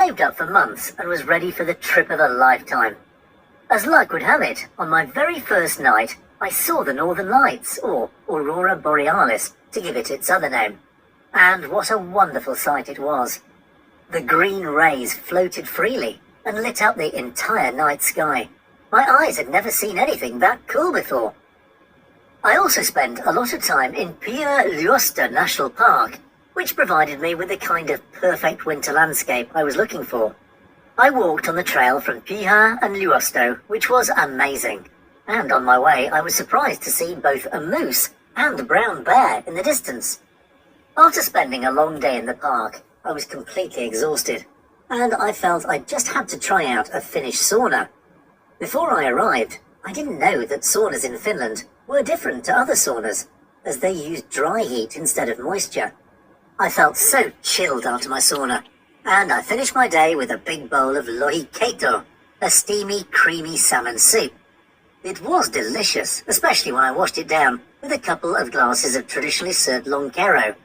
saved up for months and was ready for the trip of a lifetime. As luck would have it, on my very first night, I saw the Northern Lights, or Aurora Borealis, to give it its other name. And what a wonderful sight it was. The green rays floated freely and lit up the entire night sky. My eyes had never seen anything that cool before. I also spent a lot of time in Pia Luosta National Park, which provided me with the kind of perfect winter landscape I was looking for. I walked on the trail from Piha and Luosto, which was amazing. And on my way, I was surprised to see both a moose and a brown bear in the distance. After spending a long day in the park, I was completely exhausted, and I felt I just had to try out a Finnish sauna. Before I arrived, I didn't know that saunas in Finland were different to other saunas, as they used dry heat instead of moisture. I felt so chilled after my sauna, and I finished my day with a big bowl of lohikeito, a steamy, creamy salmon soup. It was delicious, especially when I washed it down with a couple of glasses of traditionally served lonkero.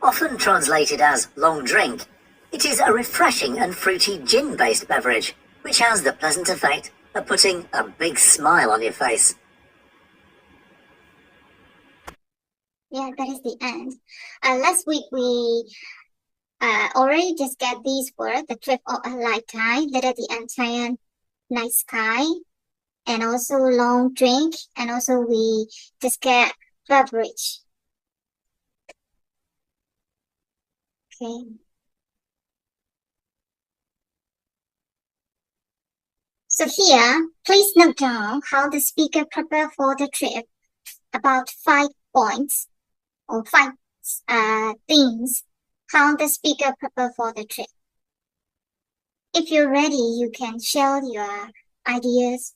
Often translated as long drink, it is a refreshing and fruity gin-based beverage, which has the pleasant effect of putting a big smile on your face. Yeah, that is the end. Last week we already just get these words, the trip of a lifetime, that is the entire night sky, and also long drink, and also we just get beverage. Okay. So here, please note down how the speaker prepared for the trip, about 5 points or 5 things how the speaker prepared for the trip. If you're ready, you can share your ideas.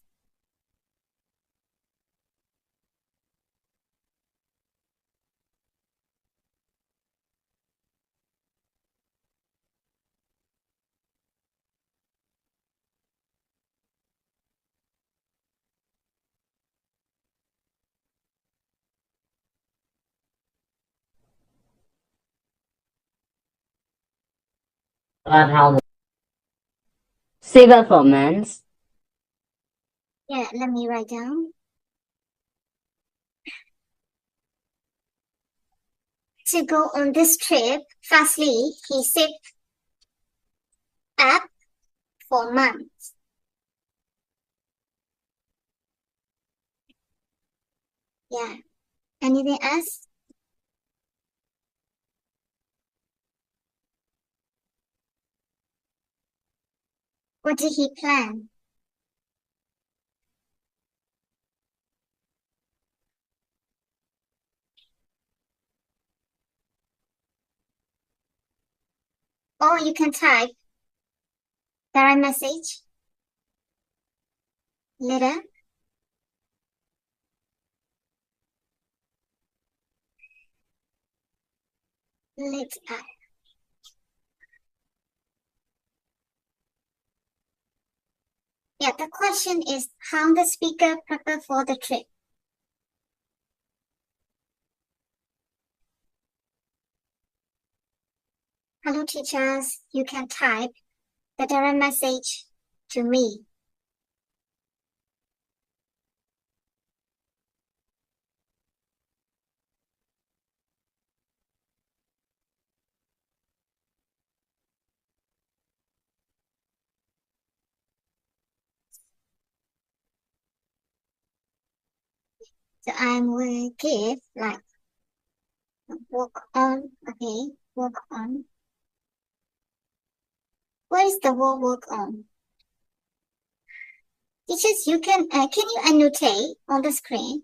How civil performance. Yeah, let me write down. To go on this trip, firstly, he saved up for months. Yeah. Anything else? What did he plan? Or you can type direct message, letter, letter. Yeah, the question is how the speaker prepared for the trip. Hello teachers, you can type the direct message to me. So I will give like work on, okay, work on. What is the word work on? Teachers, you can you annotate on the screen?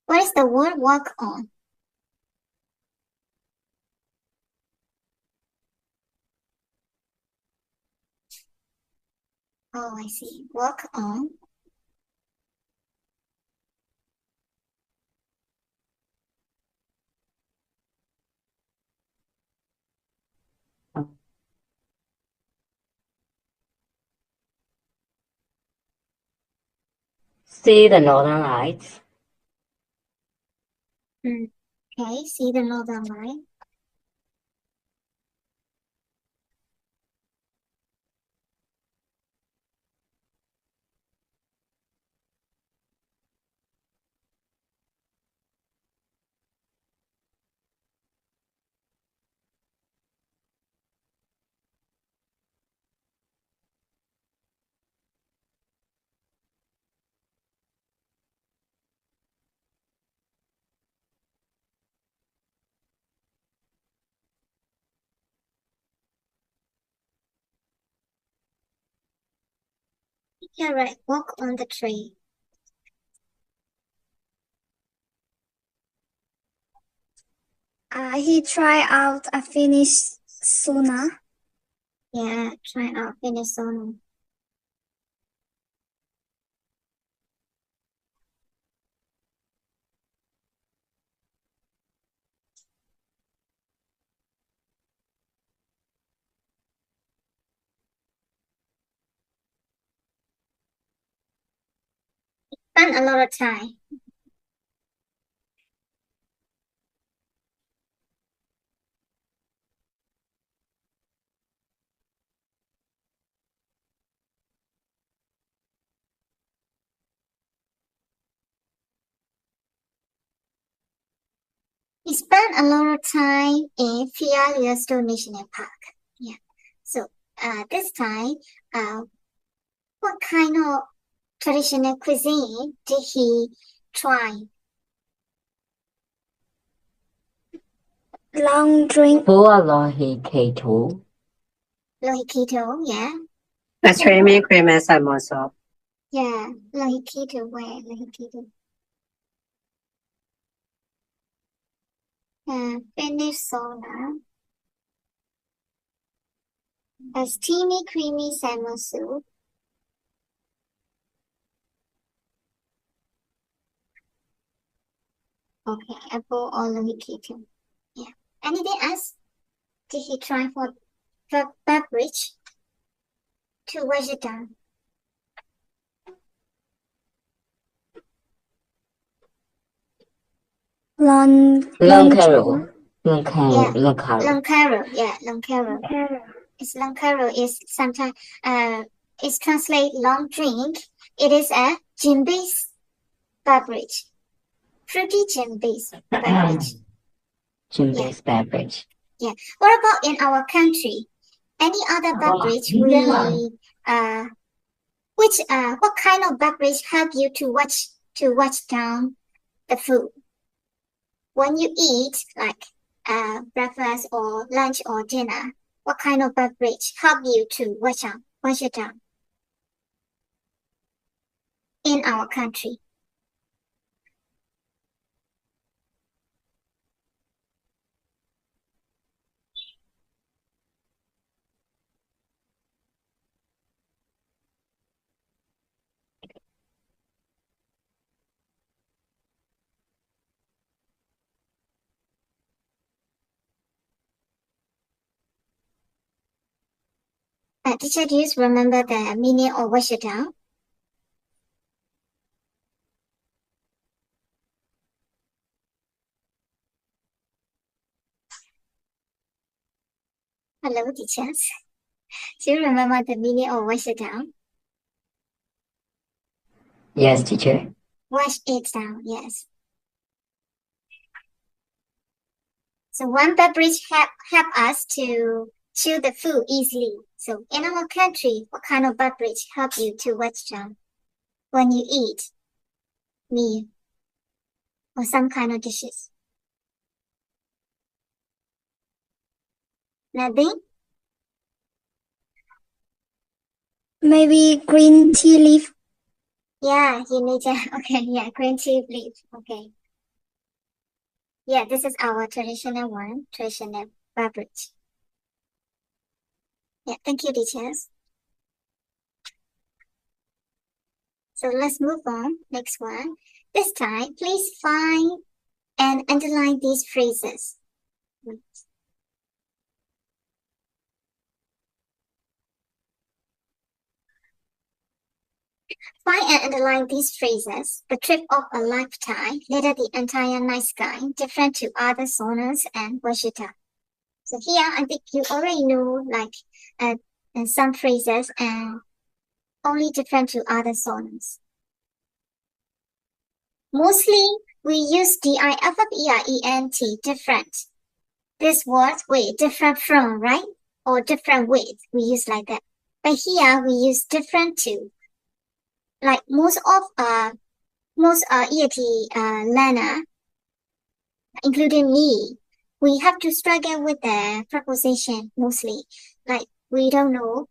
What is the word work on? Oh, I see. Work on. See the northern lights. Okay, see the northern light. Yeah, right. Walk on the tree. He tried out a Finnish sauna. Yeah, try out Finnish sauna. Spend a lot of time. He spent a lot of time in Fia Yellowstone National Park. Yeah. So this time, what kind of traditional cuisine did he try? Long drink. Pua lohiketu. Lohikito, yeah. Australian cream and samosa. Yeah, Lohikito, where? Lohikito. Finnish sauna. A steamy, creamy salmon soup. Okay, apple or Lohikito. Yeah. Anything else? Did he try for beverage? To wash it down. Long Longcaro. Yeah. Longcaro. Longcaro, yeah, Longcaro. It's Longcaro is sometimes it's translate long drink. It is a gin-based beverage. Fruity gin-based beverage. Gin-based beverage. Yeah. What about in our country? Any other beverage what kind of beverage help you to watch down the food? When you eat like breakfast or lunch or dinner, what kind of beverage help you to wash it down in our country? Teacher, do you remember the meaning of wash it down? Hello, teachers. Do you remember the meaning of wash it down? Yes, teacher. Wash it down, yes. So one beverage help us to chew the food easily. So in our country, what kind of beverage help you to wash down when you eat meal or some kind of dishes? Nothing? Maybe green tea leaf. Yeah, you need to, okay, yeah, green tea leaf, okay. Yeah, this is our traditional beverage. Yeah, thank you, teachers. So let's move on. Next one. This time, please find and underline these phrases. Find and underline these phrases. The trip of a lifetime, later the entire night sky, different to other sonars and Washita. So here, I think you already know like some phrases and only different to other sonars. Mostly, we use different, different. This word, wait, different from, right? Or different with, we use like that. But here, we use different to. Like most EAT learner, including me, we have to struggle with the preposition mostly. Like we don't know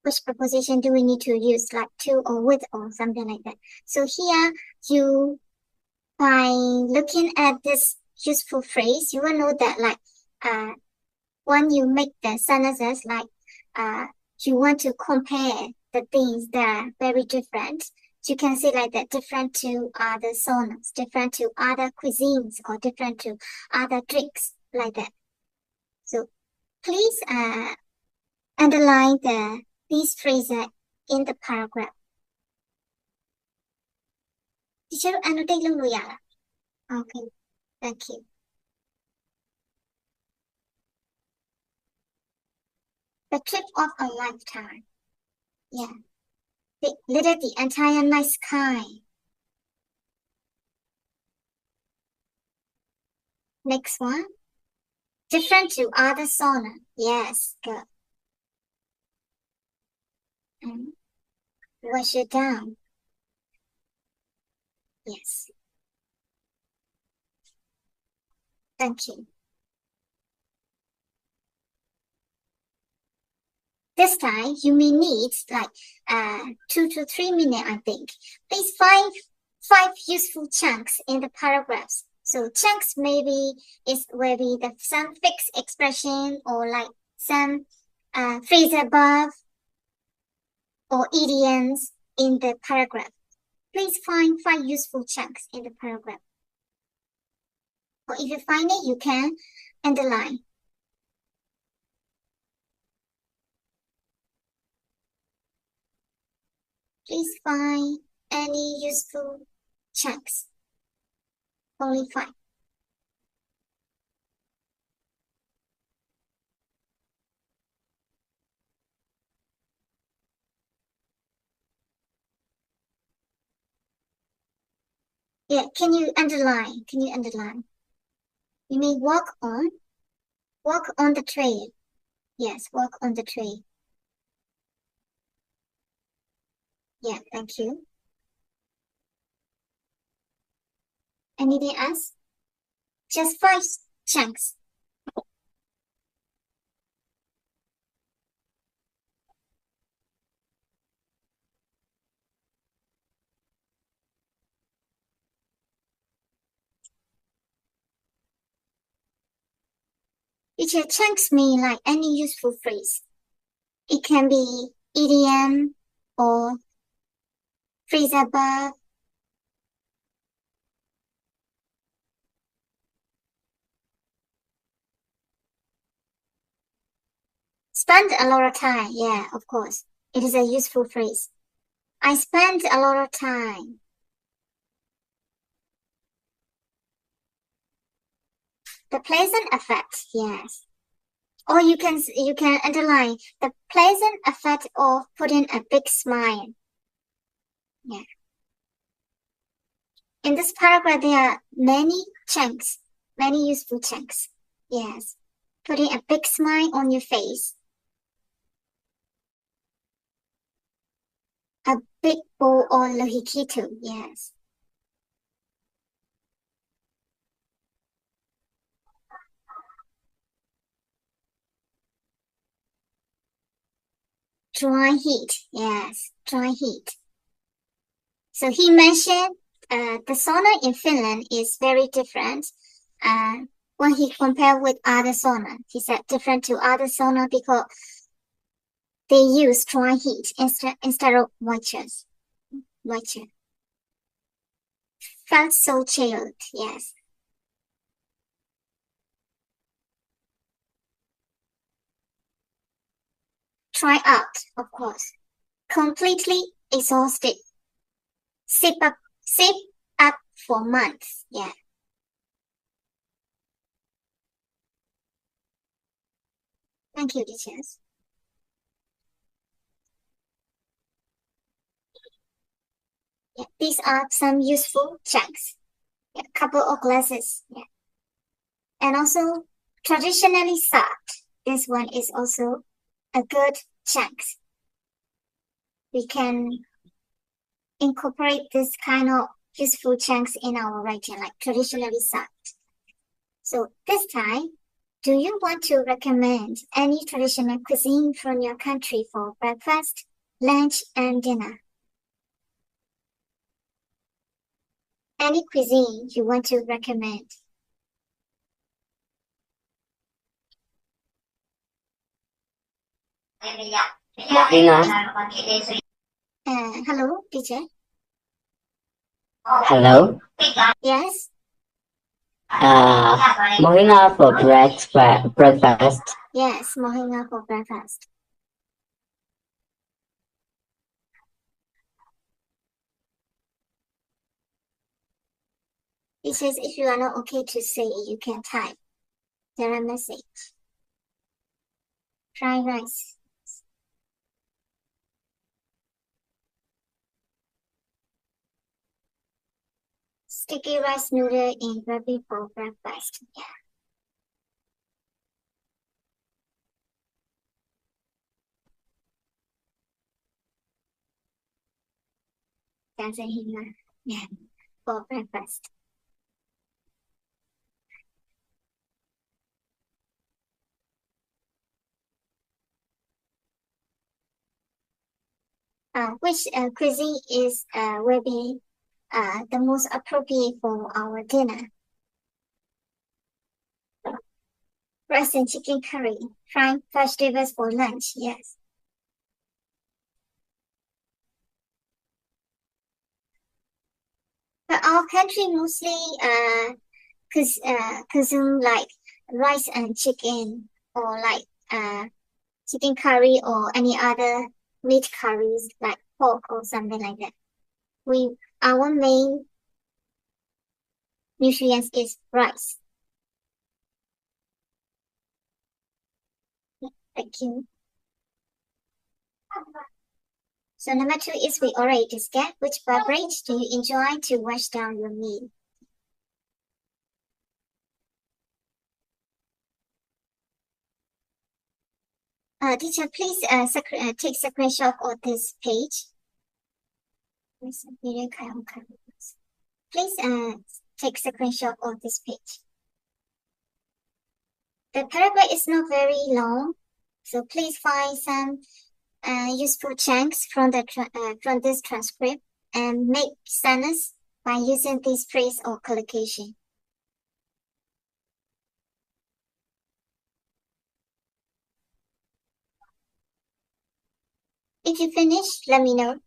which preposition do we need to use, like to or with or something like that. So here, you by looking at this useful phrase, you will know that like when you make the sentences like you want to compare the things that are very different, you can say like that different to other songs, different to other cuisines, or different to other drinks, like that. So please underline these phrases in the paragraph. Teacher annotate လုပ်လို့ရလား? Okay, thank you. The trip of a lifetime. Yeah. Later the entire night sky. Next one. Different to other sauna. Yes, good. And wash it down. Yes. Thank you. This time you may need like 2 to 3 minutes, I think. Please find 5 useful chunks in the paragraphs. So chunks maybe will be some fixed expression or like some phrase above or idioms in the paragraph. Please find 5 useful chunks in the paragraph. Or if you find it, you can underline. Please find any useful chunks. Only 5. Yeah, can you underline? Can you underline? You may walk on the trail. Yes, walk on the trail. Yeah, thank you. Anything else? Just 5 chunks. Teacher, chunks mean like any useful phrase. It can be idiom or phrase above. Spend a lot of time. Yeah, of course. It is a useful phrase. I spent a lot of time. The pleasant effect. Yes. Or you can underline the pleasant effect of putting a big smile. Yeah. In this paragraph, there are many chunks, many useful chunks. Yes. Putting a big smile on your face. A big bowl or lohikito. Yes. Dry heat. Yes. Dry heat. So he mentioned the sauna in Finland is very different. When he compared with other sauna, he said different to other sauna because they use dry heat instead of watchers. Felt so chilled, yes. Try out, of course. Completely exhausted. Sip up for months. Yeah. Thank you, teachers. Yeah, these are some useful chunks. Yeah, couple of glasses. Yeah. And also traditionally soft. This one is also a good chunk. We can incorporate this kind of useful chunks in our writing, like traditionally soft. So this time, do you want to recommend any traditional cuisine from your country for breakfast, lunch, and dinner? Any cuisine you want to recommend? Mohina. Hello, teacher. Hello. Yes. Mohina for breakfast. Yes, mohinga for breakfast. It says if you are not okay to say it, you can type their message. Fried rice. Sticky rice noodle in gravy for breakfast. Yeah. That's a hinga. Yeah. For breakfast. Which cuisine is will be the most appropriate for our dinner? Rice and chicken curry, fried vegetables for lunch. Yes. But our country mostly consume like rice and chicken, or like chicken curry or any other meat curries like pork or something like that. Our main nutrients is rice. Thank you. So number 2 is we already discussed. Which beverage do you enjoy to wash down your meal? Teacher, please take screenshot of this page. Please take screenshot of this page. The paragraph is not very long, so please find some useful chunks from this transcript and make sentence by using this phrase or collocation. If you finish, let me know.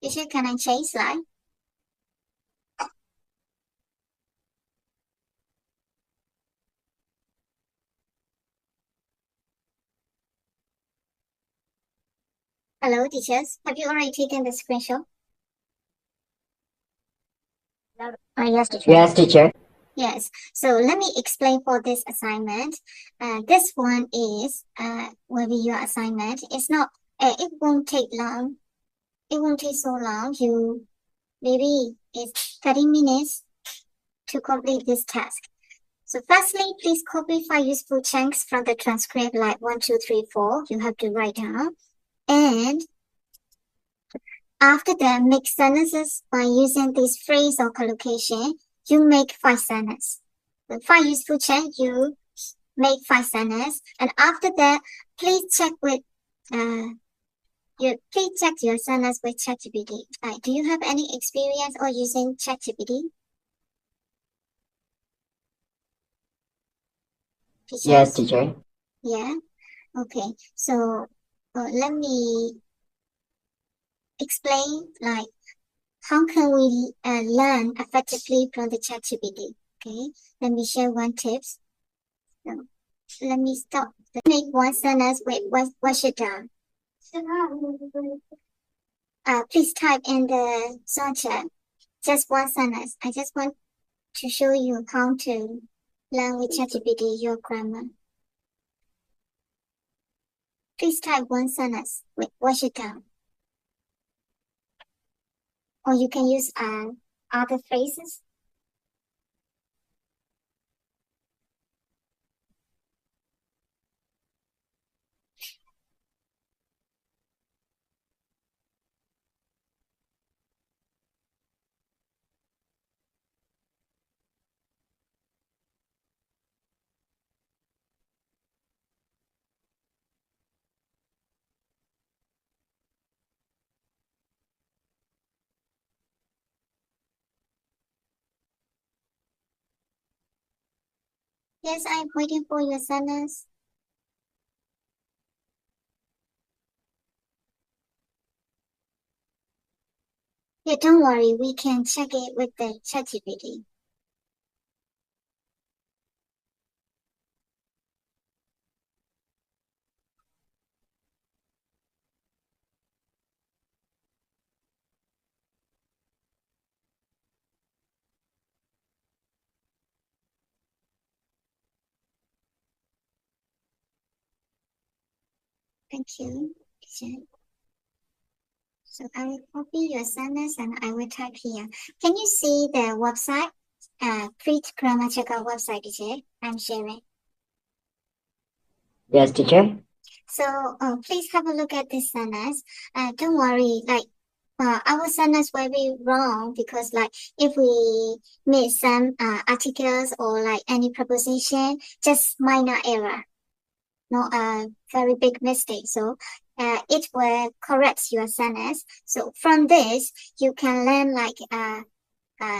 Teacher, can I change slide? Hello, teachers. Have you already taken the screenshot? Yes, teacher. Yes, teacher. Yes. So let me explain for this assignment. This one is will be your assignment. It's not. It won't take long. It won't take so long. Maybe it's 30 minutes to complete this task. So firstly, please copy 5 useful chunks from the transcript, like 1, 2, 3, 4. You have to write down. And after that, make sentences by using this phrase or collocation. You make 5 sentences. The 5 useful chunks, you make 5 sentences. And after that, please check with please check your sentence with ChatGPT. Do you have any experience or using ChatGPT? Yes, teacher. Yeah. Okay. So let me explain like how can we learn effectively from the ChatGPT. Okay, let me share one tips. So, let me stop. Let's make one sentence with wash it down. Please type in the Zoom chat just one sentence. I just want to show you how to learn with ChatGPT your grammar. Please type one sentence with wash it down. Or you can use other phrases. Yes, I'm waiting for your sentence. Yeah, don't worry, we can check it with the ChatGPT. Thank you. So I will copy your sentence and I will type here. Can you see the website? Preet Grammar Checker website, teacher. I'm sharing. Yes, teacher. So please have a look at this sentence. Don't worry, like our sentence will be wrong because like if we miss some articles or like any preposition, just minor error, not a very big mistake. So it will correct your sentence. So from this, you can learn like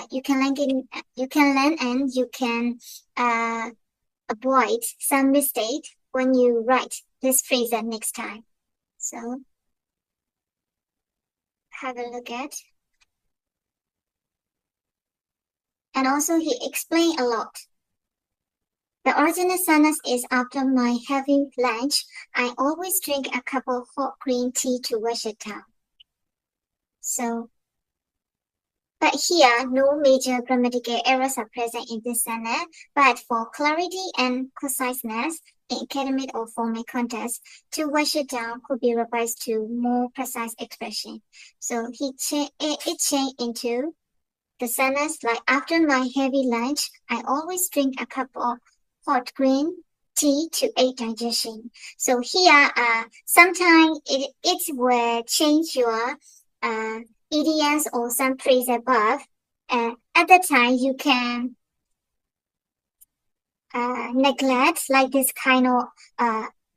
you can learn and you can avoid some mistake when you write this phrase next time. So have a look at. And also he explained a lot. The original sentence is after my heavy lunch, I always drink a cup of hot green tea to wash it down. So, but here, no major grammatical errors are present in this sentence, but for clarity and conciseness in academic or formal context, to wash it down could be revised to more precise expression. So it changed into the sentence like after my heavy lunch, I always drink a cup of hot green tea to aid digestion. So here, sometimes it will change your idioms or some phrase above. At that time, you can neglect like this kind of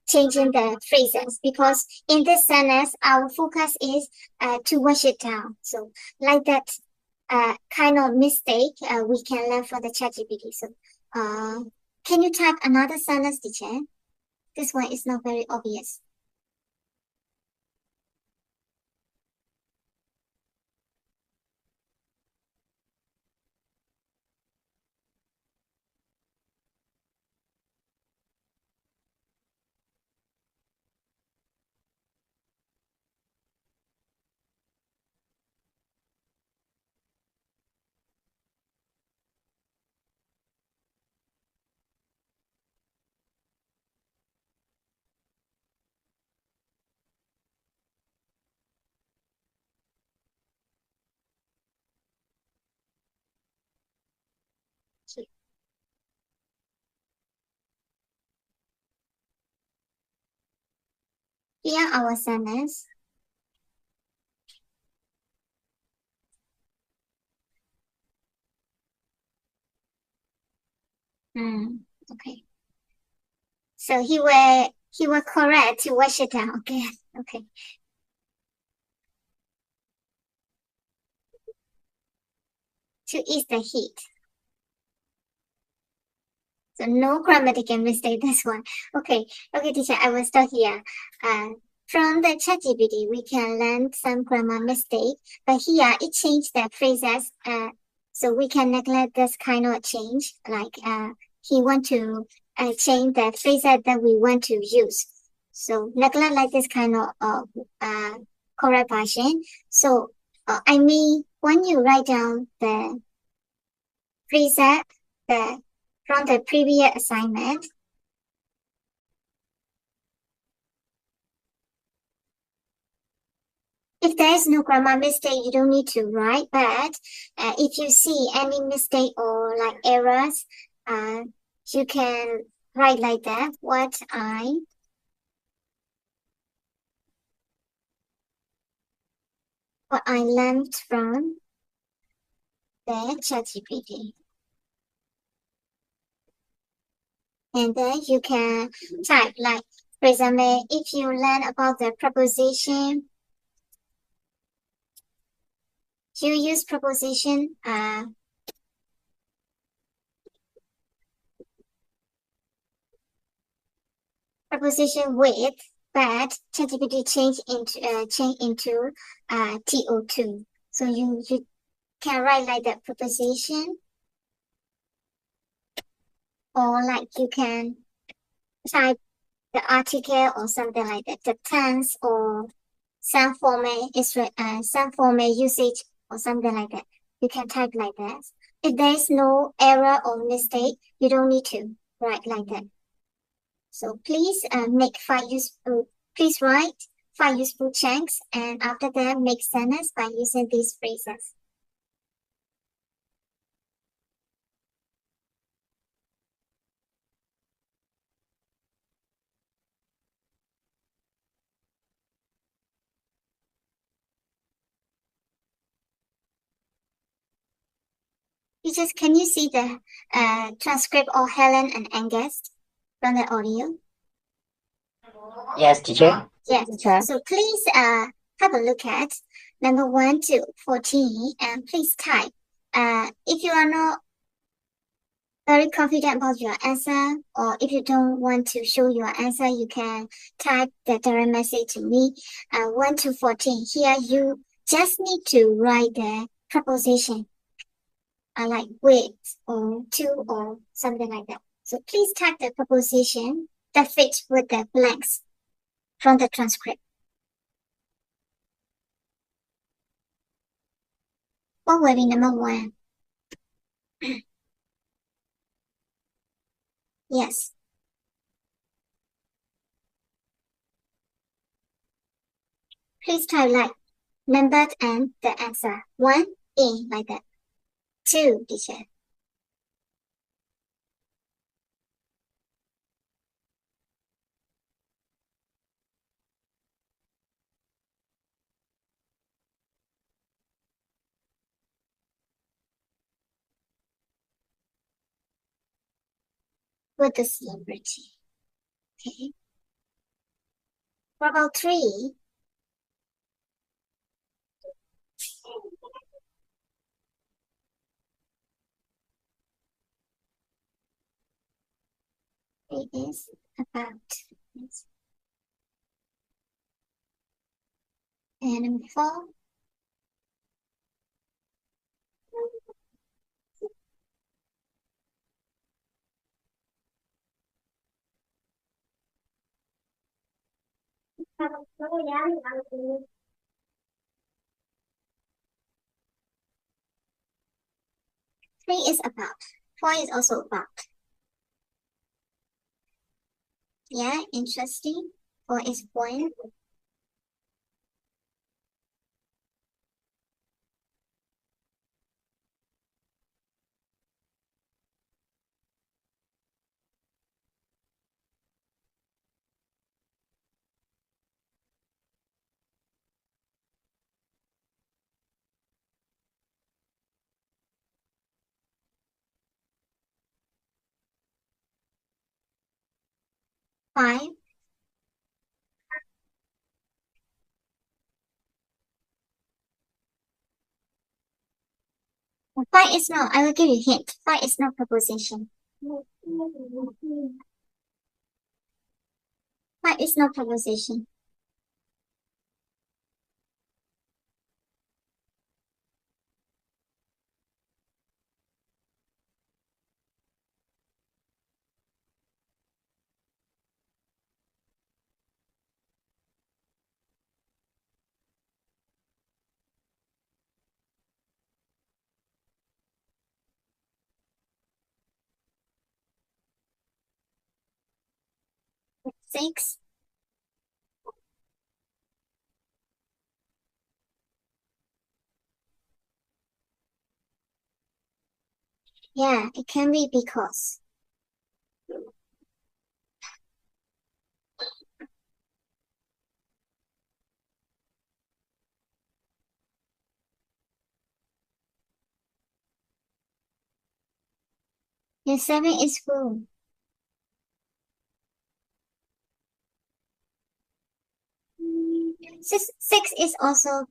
changing the phrases because in this sentence, our focus is to wash it down. So like that kind of mistake we can learn from the ChatGPT. So can you type another sentence, teacher? This one is not very obvious. Here our sentence. Okay. So he will correct to wash it down again. Okay. To ease the heat. So no grammatical mistake, this one. Okay, teacher, I will start here. From the ChatGPT, we can learn some grammar mistake, but here it changed the phrases, so we can neglect this kind of change, like he want to change the phrases that we want to use. So neglect like this kind of correct version. So I mean, when you write down the phrase from the previous assignment, if there is no grammar mistake, you don't need to write. But if you see any mistake or like errors, you can write like that. What I learned from the ChatGPT. And then you can type like, for example, if you learn about the preposition, you use preposition with, but ChatGPT change into TO2. So you can write like that preposition, or like you can type the article or something like that, the tense or some format usage or something like that. You can type like that. If there is no error or mistake, you don't need to write like that. So please please write 5 useful chunks, and after that make sentence by using these phrases. Teachers, can you see the transcript of Helen and Angus from the audio? Yes, teacher. Yes. Okay. So please have a look at number 1 to 14, and please type. If you are not very confident about your answer, or if you don't want to show your answer, you can type the direct message to me. 1 to 14. Here you just need to write the preposition, like with or to or something like that. So please type the preposition that fits with the blanks from the transcript. What will be number 1? Yes. Please type like numbered and the answer. 1, A, like that. 2, teacher. With the celebrity. Okay. What about 3? It is about. Yes. And number 4. Three is about. 4 is also about. Yeah, interesting. 4 is point. Five. Five is not. I will give you a hint. 5 is not preposition. 5 is not preposition. 6. Yeah, it can be because. Yeah, 7 is full. 6 is also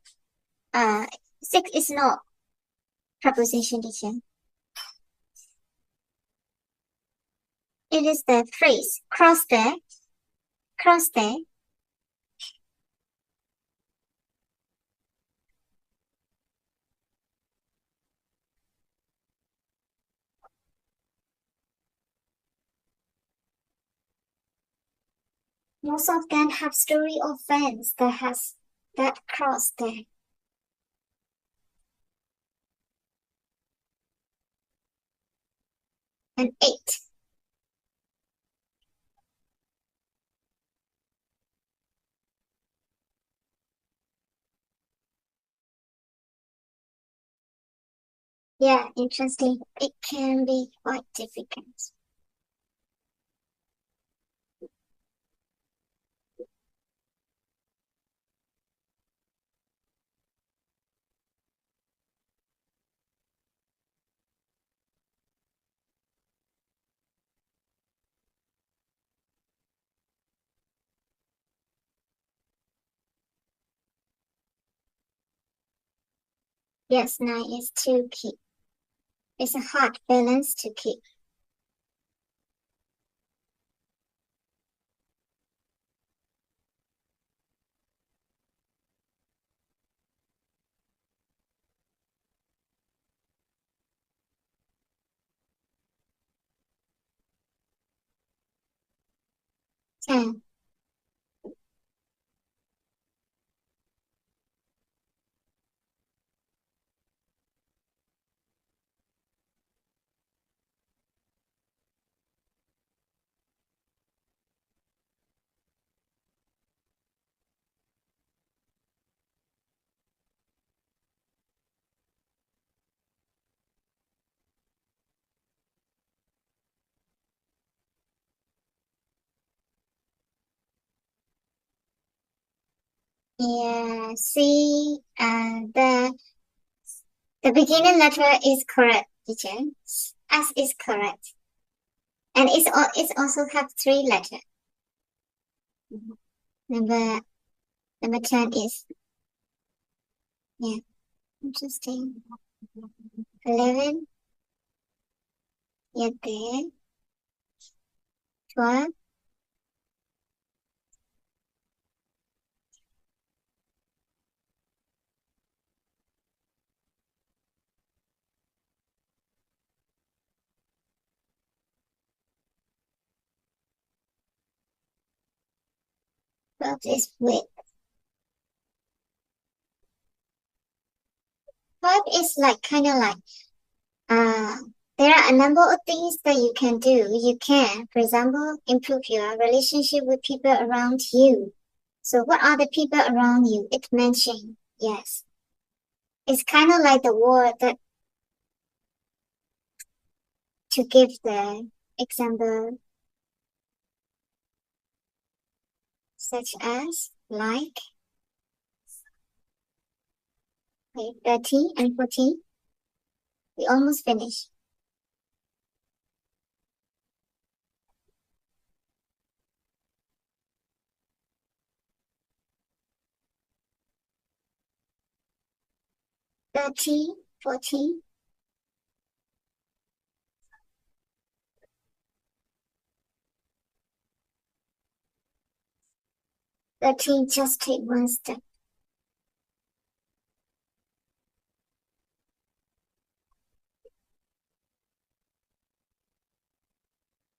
6 is not preposition, teacher. It is the phrase cross there. Cross there. Most of them have story of fans that cross there. And 8. Yeah, interesting. It can be quite difficult. Yes, 9 is to keep. It's a hard balance to keep. Ten. Yeah, see, the beginning letter is correct, teacher. S is correct. And it's also have 3 letters. Number 10 is, yeah, interesting. 11, yeah, there. 12, is with. 5 is like kind of like there are a number of things that you can do. You can, for example, improve your relationship with people around you. So what are the people around you? It mentioned, yes. It's kind of like the word that to give the example, such as like 13 and 14. We almost finished. Thirteen, 14. Just take one step.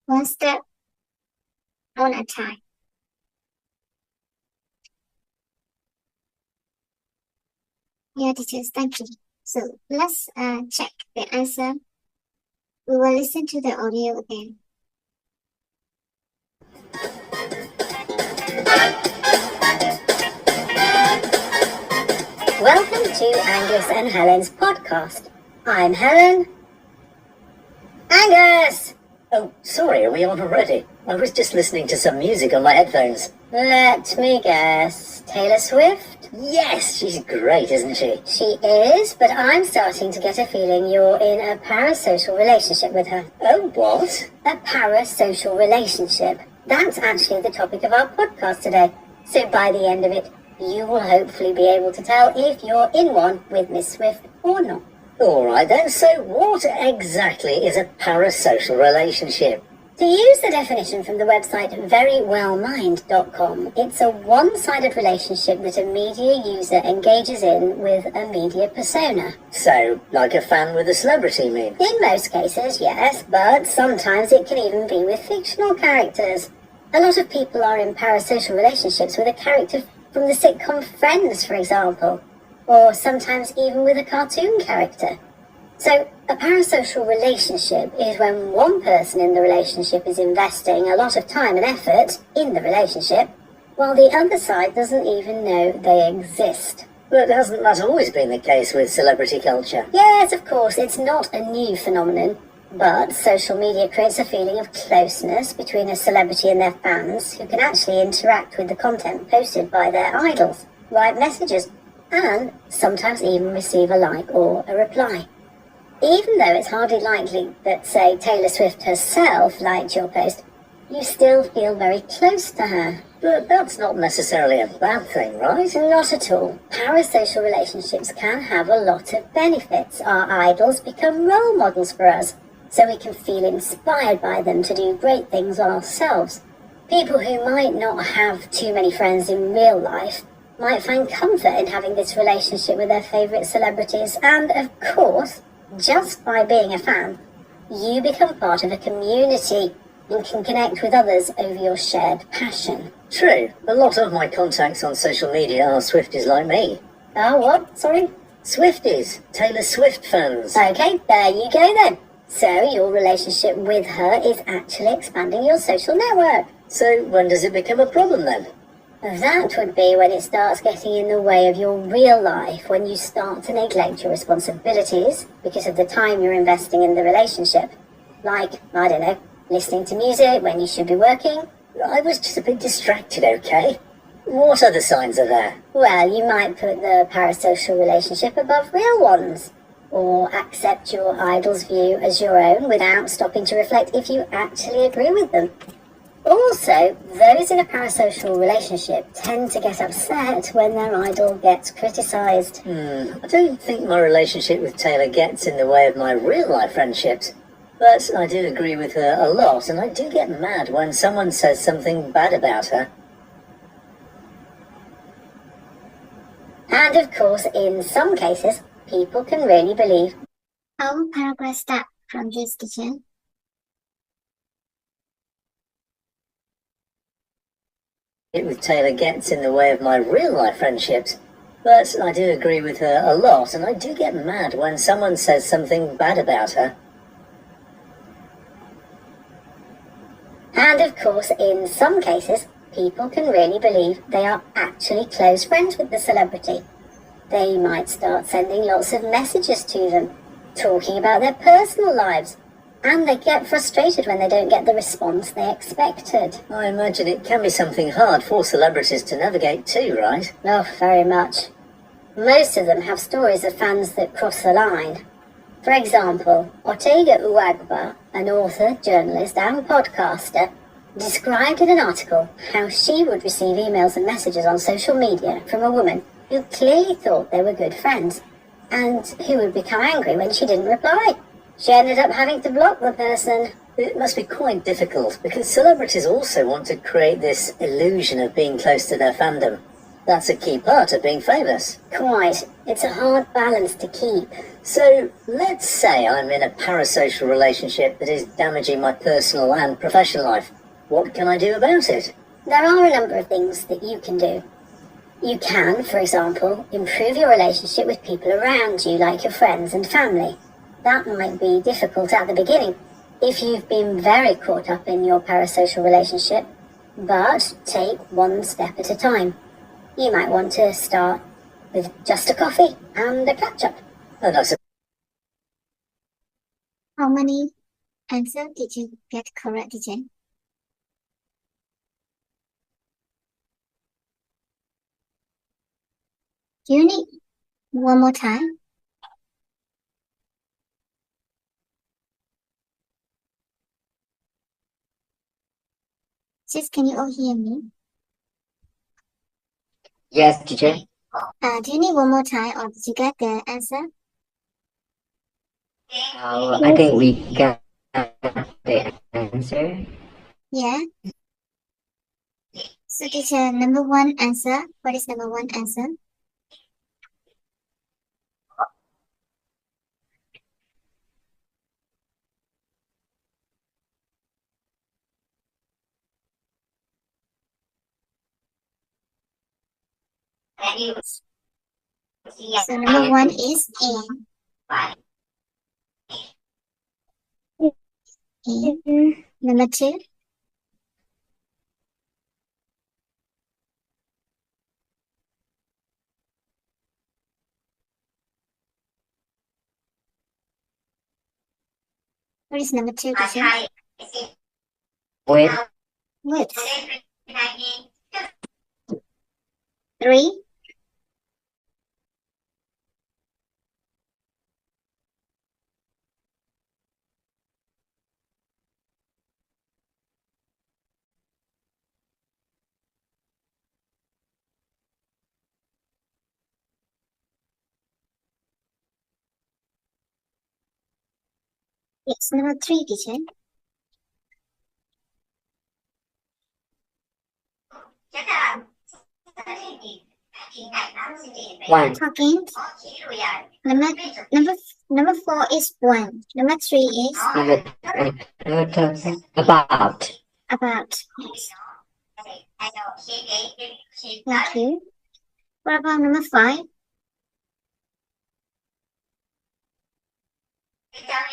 One step on a time. Yeah, teachers, thank you. So let's check the answer. We will listen to the audio again. Welcome to Angus and Helen's podcast. I'm Helen. Angus! Oh, sorry, are we on already? I was just listening to some music on my headphones. Let me guess. Taylor Swift? Yes, she's great, isn't she? She is, but I'm starting to get a feeling you're in a parasocial relationship with her. Oh, what? A parasocial relationship. That's actually the topic of our podcast today. So by the end of it, you will hopefully be able to tell if you're in one with Miss Swift or not. All right then, so what exactly is a parasocial relationship? To use the definition from the website verywellmind.com, it's a one-sided relationship that a media user engages in with a media persona. So, like a fan with a celebrity, you mean? In most cases, yes, but sometimes it can even be with fictional characters. A lot of people are in parasocial relationships with a character from the sitcom Friends, for example, or sometimes even with a cartoon character. So, a parasocial relationship is when one person in the relationship is investing a lot of time and effort in the relationship, while the other side doesn't even know they exist. But hasn't that always been the case with celebrity culture? Yes, of course, it's not a new phenomenon, but social media creates a feeling of closeness between a celebrity and their fans who can actually interact with the content posted by their idols, write messages, and sometimes even receive a like or a reply. Even though it's hardly likely that, say, Taylor Swift herself liked your post, you still feel very close to her. But that's not necessarily a bad thing, right? Not at all. Parasocial relationships can have a lot of benefits. Our idols become role models for us, so we can feel inspired by them to do great things ourselves. People who might not have too many friends in real life might find comfort in having this relationship with their favourite celebrities, and of course, just by being a fan, you become part of a community and can connect with others over your shared passion. True. A lot of my contacts on social media are Swifties like me. Ah, what? Sorry? Swifties. Taylor Swift fans. Okay, there you go then. So your relationship with her is actually expanding your social network. So when does it become a problem then? That would be when it starts getting in the way of your real life, when you start to neglect your responsibilities because of the time you're investing in the relationship. Like, I don't know, listening to music when you should be working. I was just a bit distracted, okay? What other signs are there? Well, you might put the parasocial relationship above real ones, or accept your idol's view as your own without stopping to reflect if you actually agree with them. Also, those in a parasocial relationship tend to get upset when their idol gets criticised. I don't think my relationship with Taylor gets in the way of my real-life friendships. But I do agree with her a lot, and I do get mad when someone says something bad about her. And of course, in some cases, people can really believe. Our paragraph start from this teacher. It with Taylor gets in the way of my real-life friendships. But I do agree with her a lot, and I do get mad when someone says something bad about her. And of course, in some cases, people can really believe they are actually close friends with the celebrity. They might start sending lots of messages to them, talking about their personal lives, and they get frustrated when they don't get the response they expected. I imagine it can be something hard for celebrities to navigate too, right? Oh, very much. Most of them have stories of fans that cross the line. For example, Ortega Uwagba, an author, journalist and podcaster, described in an article how she would receive emails and messages on social media from a woman who clearly thought they were good friends, and who would become angry when she didn't reply. She ended up having to block the person. It must be quite difficult, because celebrities also want to create this illusion of being close to their fandom. That's a key part of being famous. Quite. It's a hard balance to keep. So, let's say I'm in a parasocial relationship that is damaging my personal and professional life. What can I do about it? There are a number of things that you can do. You can, for example, improve your relationship with people around you, like your friends and family. That might be difficult at the beginning if you've been very caught up in your parasocial relationship, but take one step at a time. You might want to start with just a coffee and a catch-up. Oh, not so. How many answers did you get correct, teacher? Do you need one more time? Sis, can you all hear me? Yes, teacher. Do you need one more time or did you get the answer? I think we got the answer. Yeah. So teacher, number one answer. What is number one answer? So number one is A. A. Number two. What is number two, teacher? Wait, What? Three. Yes, number three, teacher. one, Talking. Number number four is one. Number three is number two, about, about. Yes. Thank you. What about number five?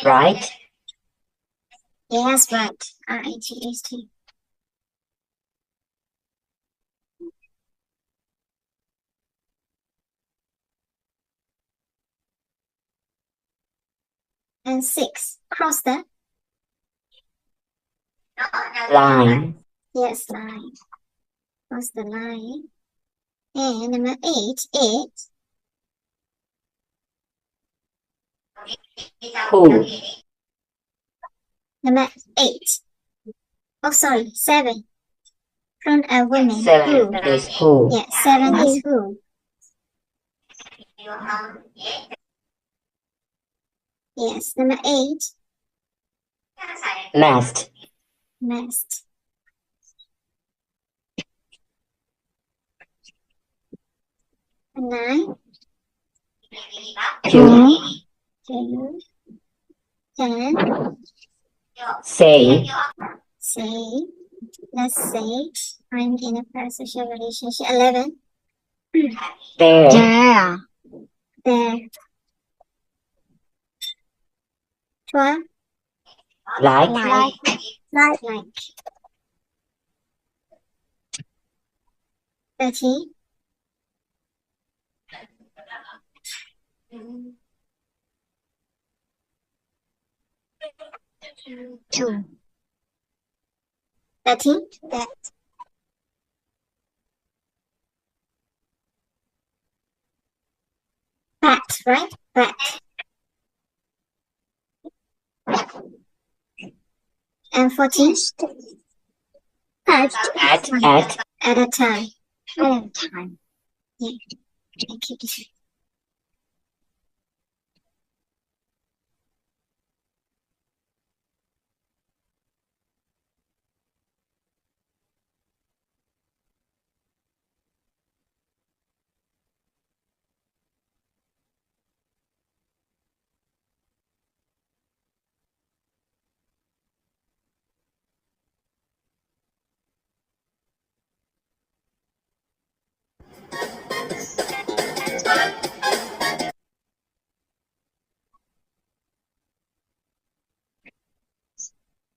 right, Yes, right. R-I-G-H-T. And six. Cross that. line, Yes, line. Cross the line. And number eight. who, Number eight. Oh, sorry, seven. From a woman. seven Who? is who, Yeah, seven is who. Yes, number eight. mast, Mast. And nine. two, Two. 10. say, Say. Let's say I'm in a parasocial relationship. 11. there, Yeah. There. 12. like, Like. 13. Two. 13. That. Bat, right? Bat. And 14. At. At a time. At a time. Thank you.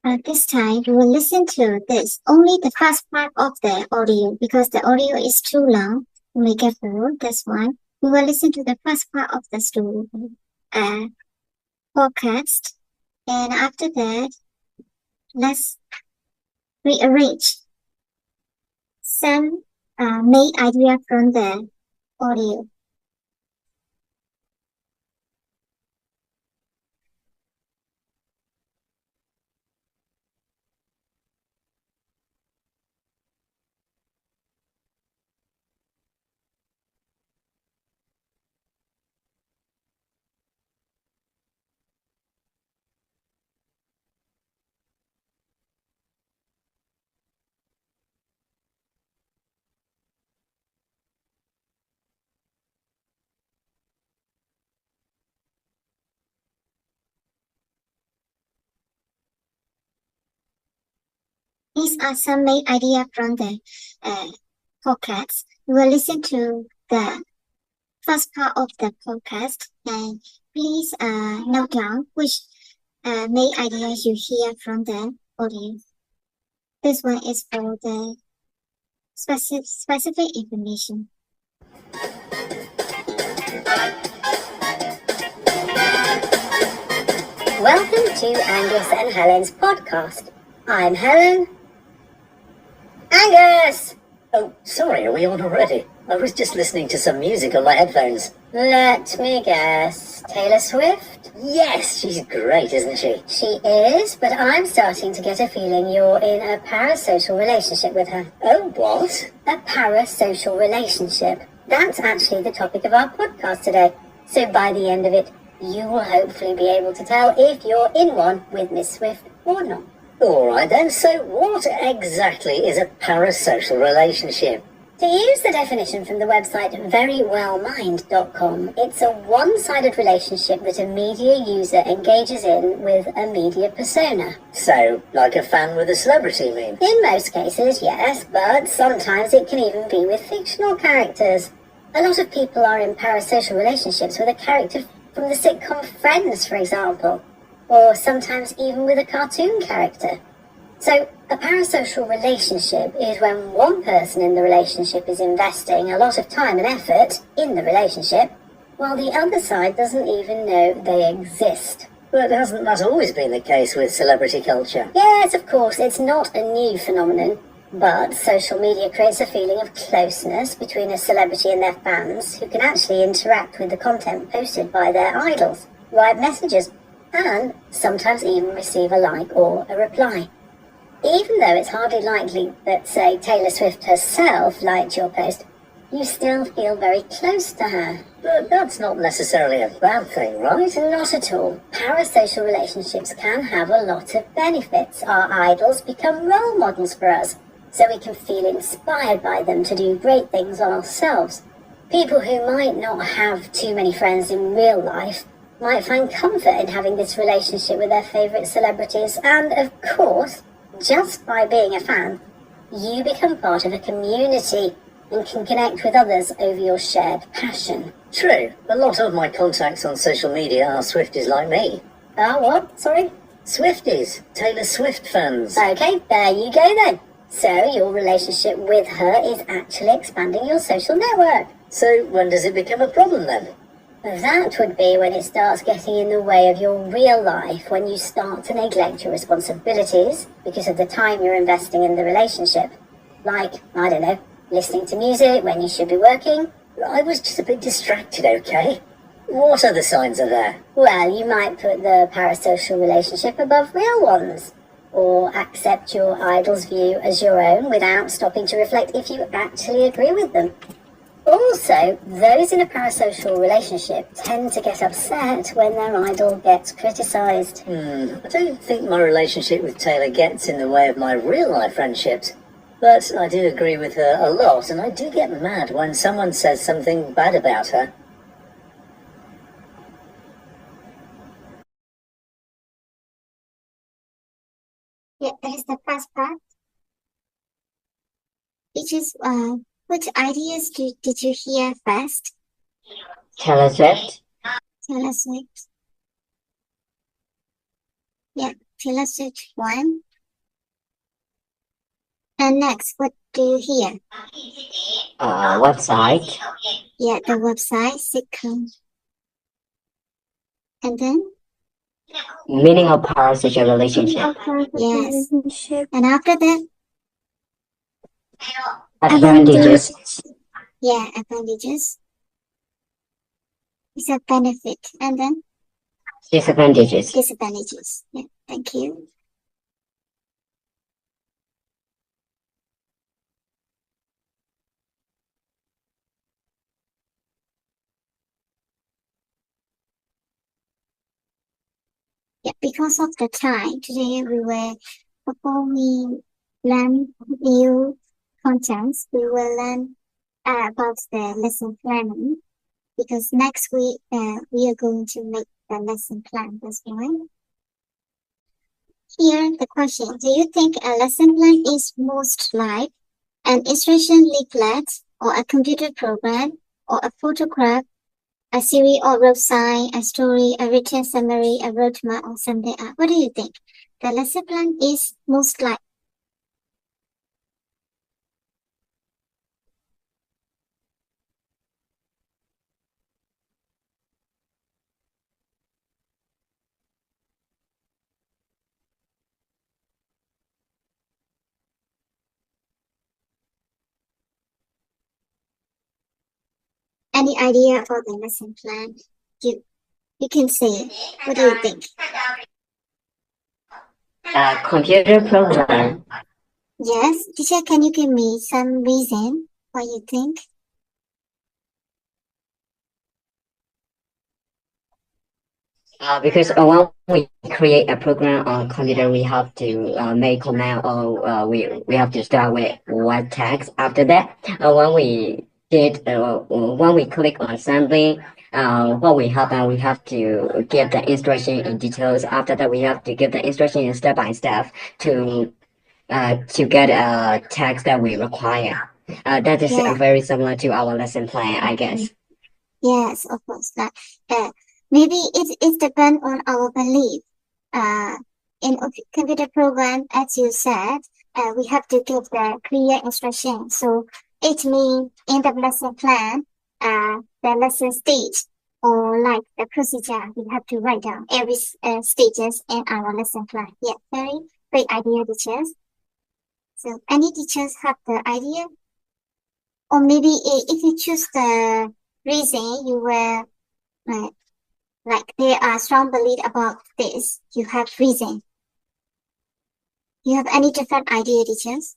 At this time, we will listen to this, only the first part of the audio, because the audio is too long. Be careful, this one. we will listen to the first part of the story, podcast, and after that, let's rearrange some main idea from the audio. These are some main idea from the podcast. We will listen to the first part of the podcast, and please note down which main ideas you hear from the audio. This one is for the specific information. Welcome to Angus and Helen's podcast. I'm Helen. Angus! Oh, sorry, are we on already? I was just listening to some music on my headphones. Let me guess. Taylor Swift? Yes, she's great, isn't she? She is, but I'm starting to get a feeling you're in a parasocial relationship with her. Oh, what? A parasocial relationship. That's actually the topic of our podcast today. So by the end of it, you will hopefully be able to tell if you're in one with Miss Swift or not. Alright then, so what exactly is a parasocial relationship? To use the definition from the website verywellmind.com, it's a one-sided relationship that a media user engages in with a media persona. So, like a fan with a celebrity, you mean? In most cases, yes, but sometimes it can even be with fictional characters. A lot of people are in parasocial relationships with a character from the sitcom Friends, for example, or sometimes even with a cartoon character. So, a parasocial relationship is when one person in the relationship is investing a lot of time and effort in the relationship, while the other side doesn't even know they exist. But hasn't that always been the case with celebrity culture? Yes, of course, it's not a new phenomenon, but social media creates a feeling of closeness between a celebrity and their fans who can actually interact with the content posted by their idols, write messages, and sometimes even receive a like or a reply. Even though it's hardly likely that, say, Taylor Swift herself liked your post, you still feel very close to her. But that's not necessarily a bad thing, right? Not at all. Parasocial relationships can have a lot of benefits. Our idols become role models for us, so we can feel inspired by them to do great things ourselves. People who might not have too many friends in real life might find comfort in having this relationship with their favourite celebrities, and of course, just by being a fan, you become part of a community and can connect with others over your shared passion. True. A lot of my contacts on social media are Swifties like me. Ah, what? Sorry? Swifties. Taylor Swift fans. Okay, there you go then. So your relationship with her is actually expanding your social network. So when does it become a problem then? That would be when it starts getting in the way of your real life, when you start to neglect your responsibilities because of the time you're investing in the relationship. Like, I don't know, listening to music when you should be working. I was just a bit distracted, okay? What other signs are there? Well, you might put the parasocial relationship above real ones, or accept your idol's view as your own without stopping to reflect if you actually agree with them. Also, those in a parasocial relationship tend to get upset when their idol gets criticised. I don't think my relationship with Taylor gets in the way of my real-life friendships. But I do agree with her a lot, and I do get mad when someone says something bad about her. Yeah, that is the first part. Which is which ideas did you hear first? Taylor Swift, Taylor Swift. Yeah, Taylor Swift one. And next, what do you hear? Website. Yeah, the website, sitcom. And then? Meaning of parasocial relationship. Yes. Relationship. And after that? Advantages. Yeah, advantages. It's a benefit. And then? Disadvantages. Disadvantages. Yeah, thank you. Yeah, because of the time, today before we learn new contents, we will learn about the lesson planning. Because next week, we are going to make the lesson plan as well. Here, the question, do you think a lesson plan is most like an instruction leaflet or a computer program or a photograph, a series or road sign, a story, a written summary, a roadmap, or something else? What do you think? The lesson plan is most like. Any idea for the lesson plan? You can say, what do you think? Computer program. Yes, teacher, can you give me some reason why you think? Because when we create a program on computer, we have to make command or we have to start with what text. After that, when we click on something, what we happen, we have to give the instruction in details. After that, we have to give the instruction step by step to get a text that we require. That is Yeah. very similar to our lesson plan, I guess. Yes, of course. Maybe it depends on our belief. In a computer program, as you said, we have to give the clear instruction. So it means in the lesson plan, the lesson stage or like the procedure, we have to write down every stages in our lesson plan. Yeah, very great idea, teachers. So any teachers have the idea? Or maybe if you choose the reason you were like there are strong belief about this, you have reason. You have any different idea, teachers?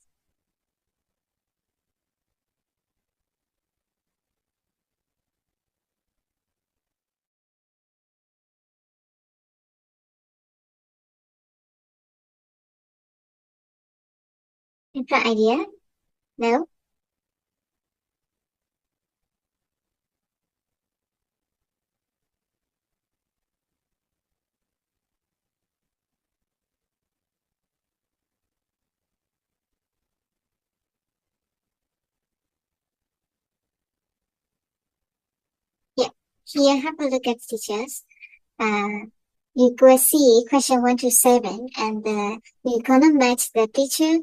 Different idea? No? Yeah. Here, have a look at teachers. You go see question 1 to 7, and you're gonna match the teacher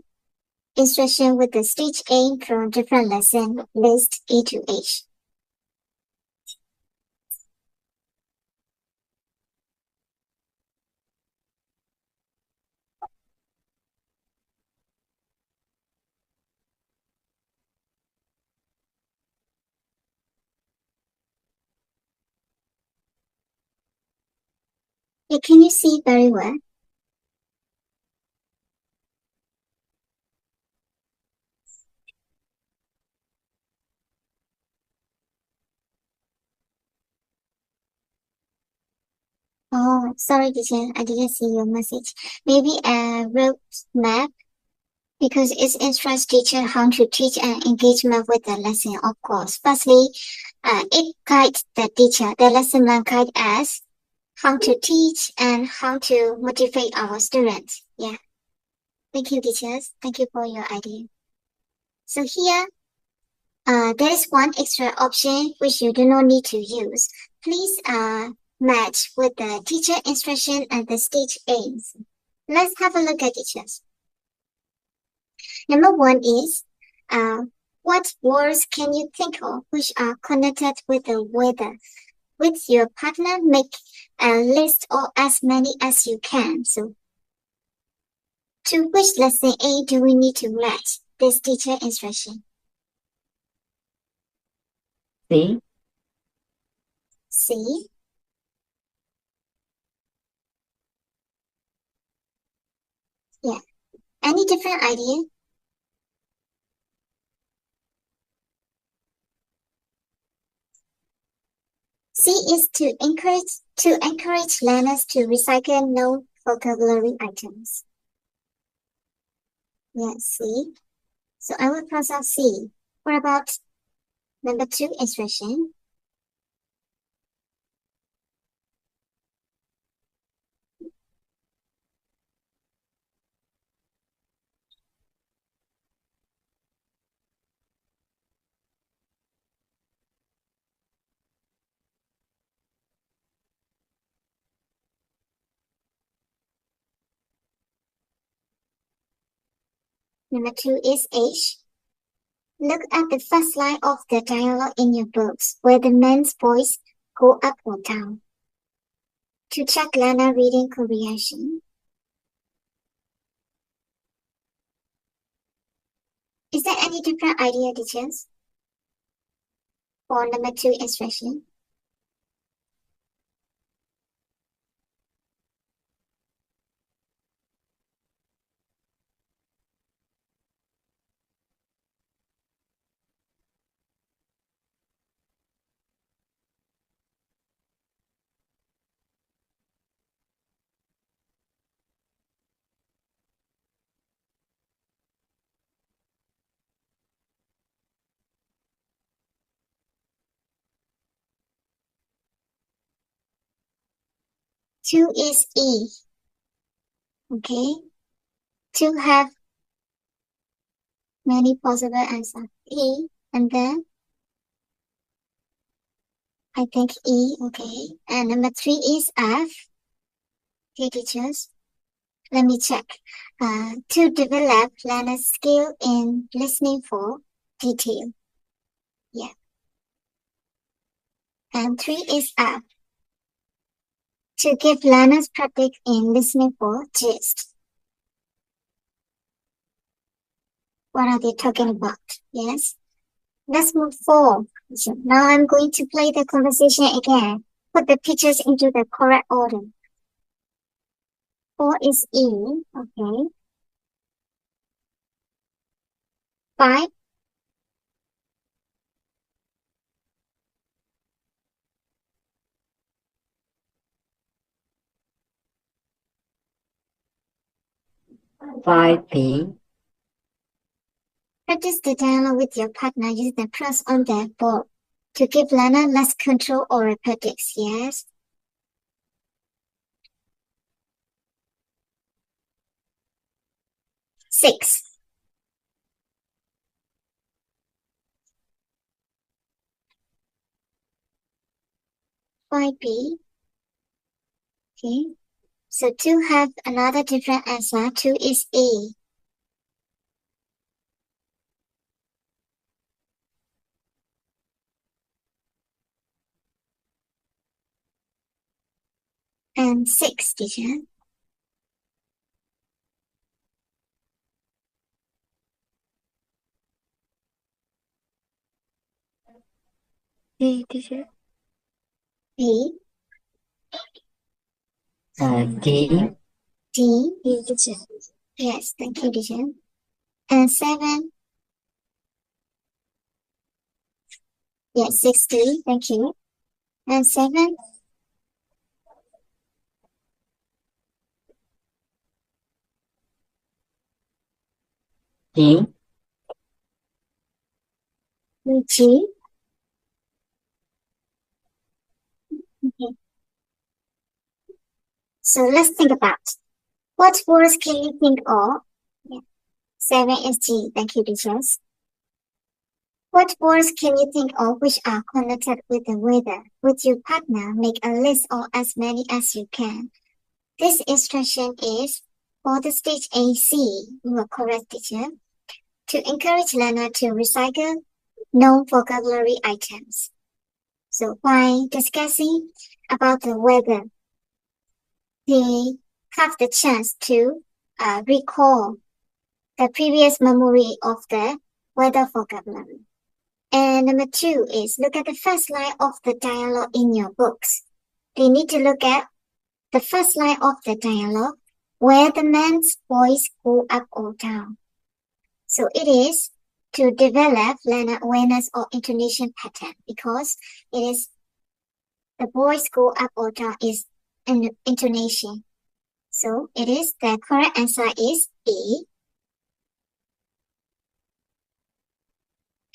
instruction with the stage aim from different lesson list A to H. Yeah, can you see very well? Oh, sorry, teacher. I didn't see your message. Maybe a road map, because it instructs teacher how to teach and engagement with the lesson, of course. Firstly, it guides the teacher, the lesson plan guide us how to teach and how to motivate our students. Yeah. Thank you, teachers. Thank you for your idea. So here, there is one extra option which you do not need to use. Please match with the teacher instruction and the stage aims. Let's have a look at teachers. Number 1 is What words can you think of which are connected with the weather? With your partner, make a list of as many as you can. So, to which lesson A do we need to write this teacher instruction? C. C. Yeah. Any different idea? C is to encourage learners to recycle known vocabulary items. Yes, C. So I will cross out C. What about number 2 instruction? Number 2 is H. Look at the first line of the dialogue in your books, where the man's voice go up or down. To check learner reading comprehension. Is there any different idea, teachers? For number 2 instruction? Two is E. Okay. Two have many possible answers. E, and then I think E, okay. And number 3 is F. Okay, teachers. Let me check. To develop learner's skill in listening for detail. Yeah. And 3 is F. To give learners practice in listening for gist. What are they talking about? Yes. Let's move forward. So now I'm going to play the conversation again. Put the pictures into the correct order. 4 is E. Okay. 5. Five B. Practice the dialogue with your partner using the prompts on the board to give learner less control over practice. Yes. Six. Five B. Okay. So 2 have another different answer. 2 is A. And 6, teacher. D, teacher. B. D. D. D, teacher. Yes, thank you, teacher. And 7. Yes, 60. Thank you. And 7. G. G. Okay. So let's think about what words can you think of? Yeah. 7 is G. Thank you, teachers. What words can you think of which are connected with the weather? With your partner, make a list of as many as you can. This instruction is for the stage AC. You are correct, teacher. to encourage learner to recycle known vocabulary items. So while discussing about the weather, they have the chance to recall the previous memory of the weather vocabulary. And number 2 is look at the first line of the dialogue in your books. They need to look at the first line of the dialogue where the man's voice go up or down. So it is to develop learner awareness or intonation pattern because it is the voice go up or down is an intonation. So it is the correct answer is A.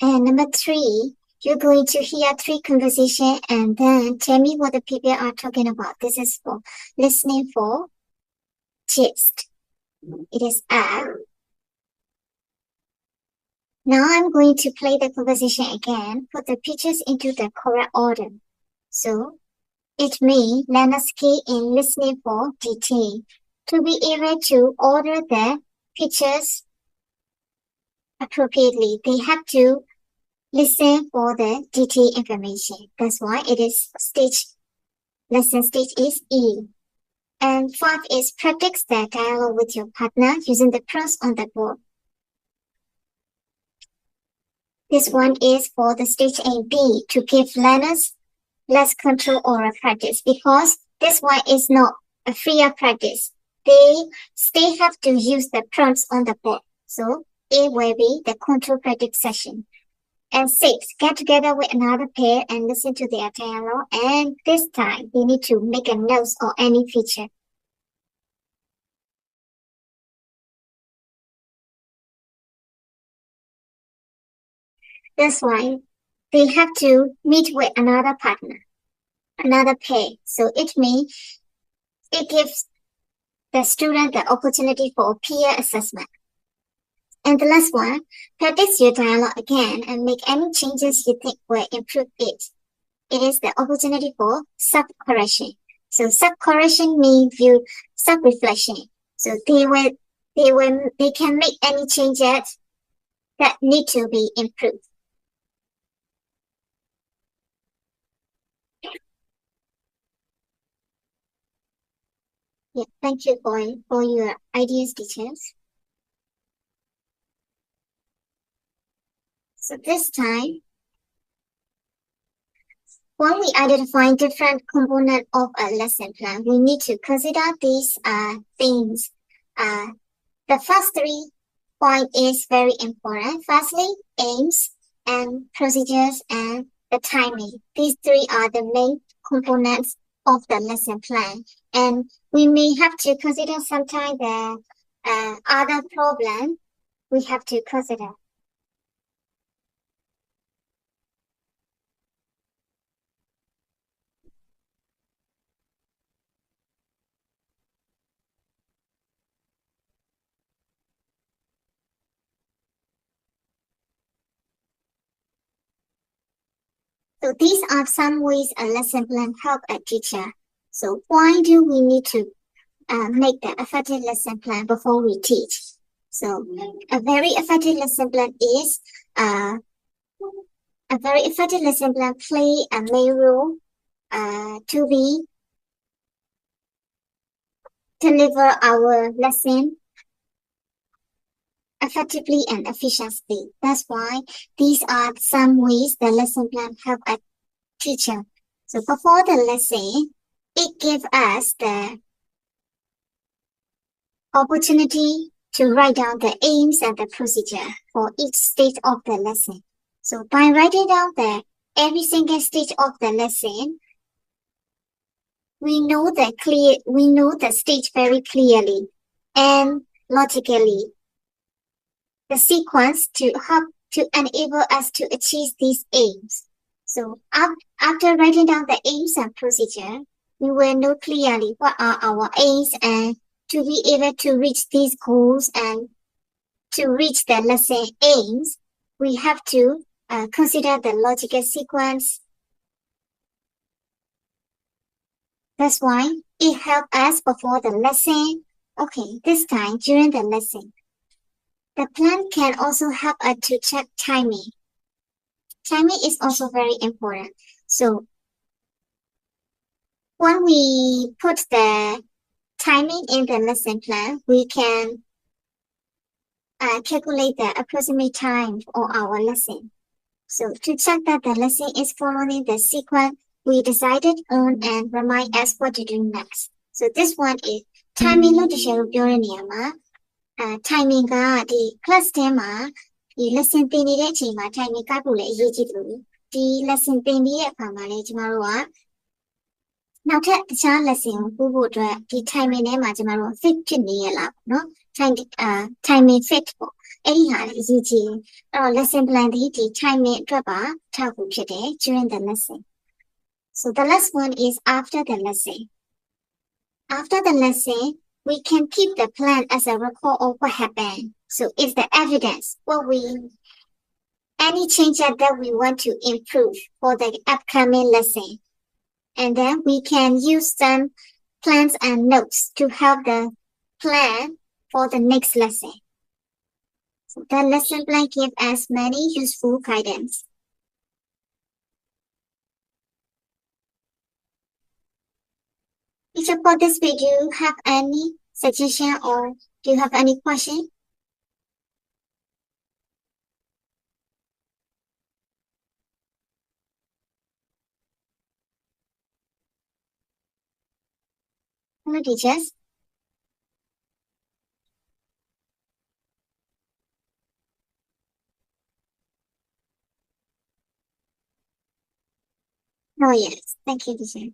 And number 3, you're going to hear 3 conversation and then tell me what the people are talking about. This is for listening for gist. It is A. Now I'm going to play the conversation again, put the pictures into the correct order. So it means learners key in listening for detail. To be able to order the pictures appropriately, they have to listen for the detailed information. That's why it is lesson stage is E. And 5 is practice the dialogue with your partner using the prompts on the board. This one is for the stage A B to give learners less control over practice because this one is not a freer practice. They have to use the prompts on the board. So A will be the control practice session. And 6, get together with another pair and listen to their dialogue. And this time, they need to make a note or any feature. That's why they have to meet with another partner, another pair. So it means it gives the student the opportunity for peer assessment. And the last one, practice your dialogue again and make any changes you think will improve it. It is the opportunity for sub-correction. So sub-correction means view sub-reflection. So they can make any changes that need to be improved. Yeah, thank you for your ideas, teachers. So this time, when we identify different components of a lesson plan, we need to consider these things. The first 3 points is very important. Firstly, aims and procedures and the timing. These 3 are the main components of the lesson plan. And we may have to consider sometimes the other problem we have to consider. So these are some ways a lesson plan help a teacher. So why do we need to make the effective lesson plan before we teach? So a very effective lesson plan is play a main role to be deliver our lesson effectively and efficiently. That's why these are some ways the lesson plan help a teacher. So before the lesson, it gives us the opportunity to write down the aims and the procedure for each stage of the lesson. So by writing down every single stage of the lesson, we know the stage very clearly and logically. The sequence to help to enable us to achieve these aims. So after writing down the aims and procedure, we will know clearly what are our aims and to be able to reach these goals and to reach the lesson aims, we have to consider the logical sequence. That's why it helps us before the lesson. Okay, this time during the lesson. The plan can also help us to check timing. Timing is also very important. So when we put the timing in the lesson plan, we can calculate the approximate time for our lesson. So to check that the lesson is following the sequence we decided on and remind us what to do next. So this one is timing လို့တကယ်လို့ပြောတဲ့နေရာမှာ timing ကဒီ class ထဲမှာဒီ lesson သင်နေတဲ့အချိန်မှာ timing ကဖို့လည်းအရေးကြီးတယ်လို့ဒီ lesson သင်ပြီးတဲ့အခါမှာလည်းကျမတို့ကနောက်ထပ်တခြား lesson ကိုပို့ဖို့အတွက်ဒီ timing ထဲမှာကျမတို့ fit ဖြစ်နေရလားပေါ့နော် timing fit ပေါ့အဲ့ဒီဟာလည်းအရေးကြီးတယ်အဲ့တော့ lesson plan ဒီ timing အတွက်ပါထောက်ကူဖြစ်တယ် during the lesson. So the last one is after the lesson. After the lesson, we can keep the plan as a record of what happened. So it's the evidence, any changes that we want to improve for the upcoming lesson. And then we can use some plans and notes to help the plan for the next lesson. So the lesson plan gives us many useful guidance. Teacher, for this video, do you have any suggestion or do you have any question? Hello, teachers. Oh, yes. Thank you, teacher.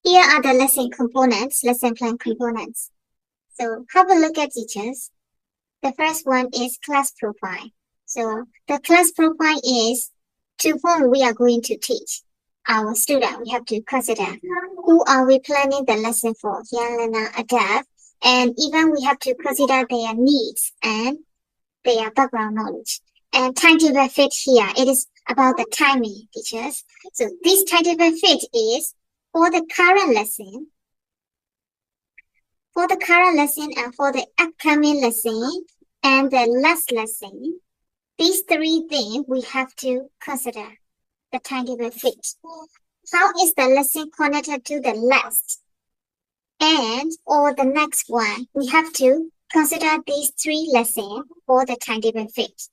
Here are the lesson components, lesson plan components. So have a look at teachers. The first one is class profile. So the class profile is to whom we are going to teach. Our student, we have to consider who are we planning the lesson for, young learner, adult, and even we have to consider their needs and their background knowledge. And timetable fit here, it is about the timing, teachers. So this timetable fit is for the current lesson, and for the upcoming lesson, and the last lesson, these three things we have to consider the timetable fit. How is the lesson connected to the last and or the next one? We have to consider these three lessons for the timetable fit.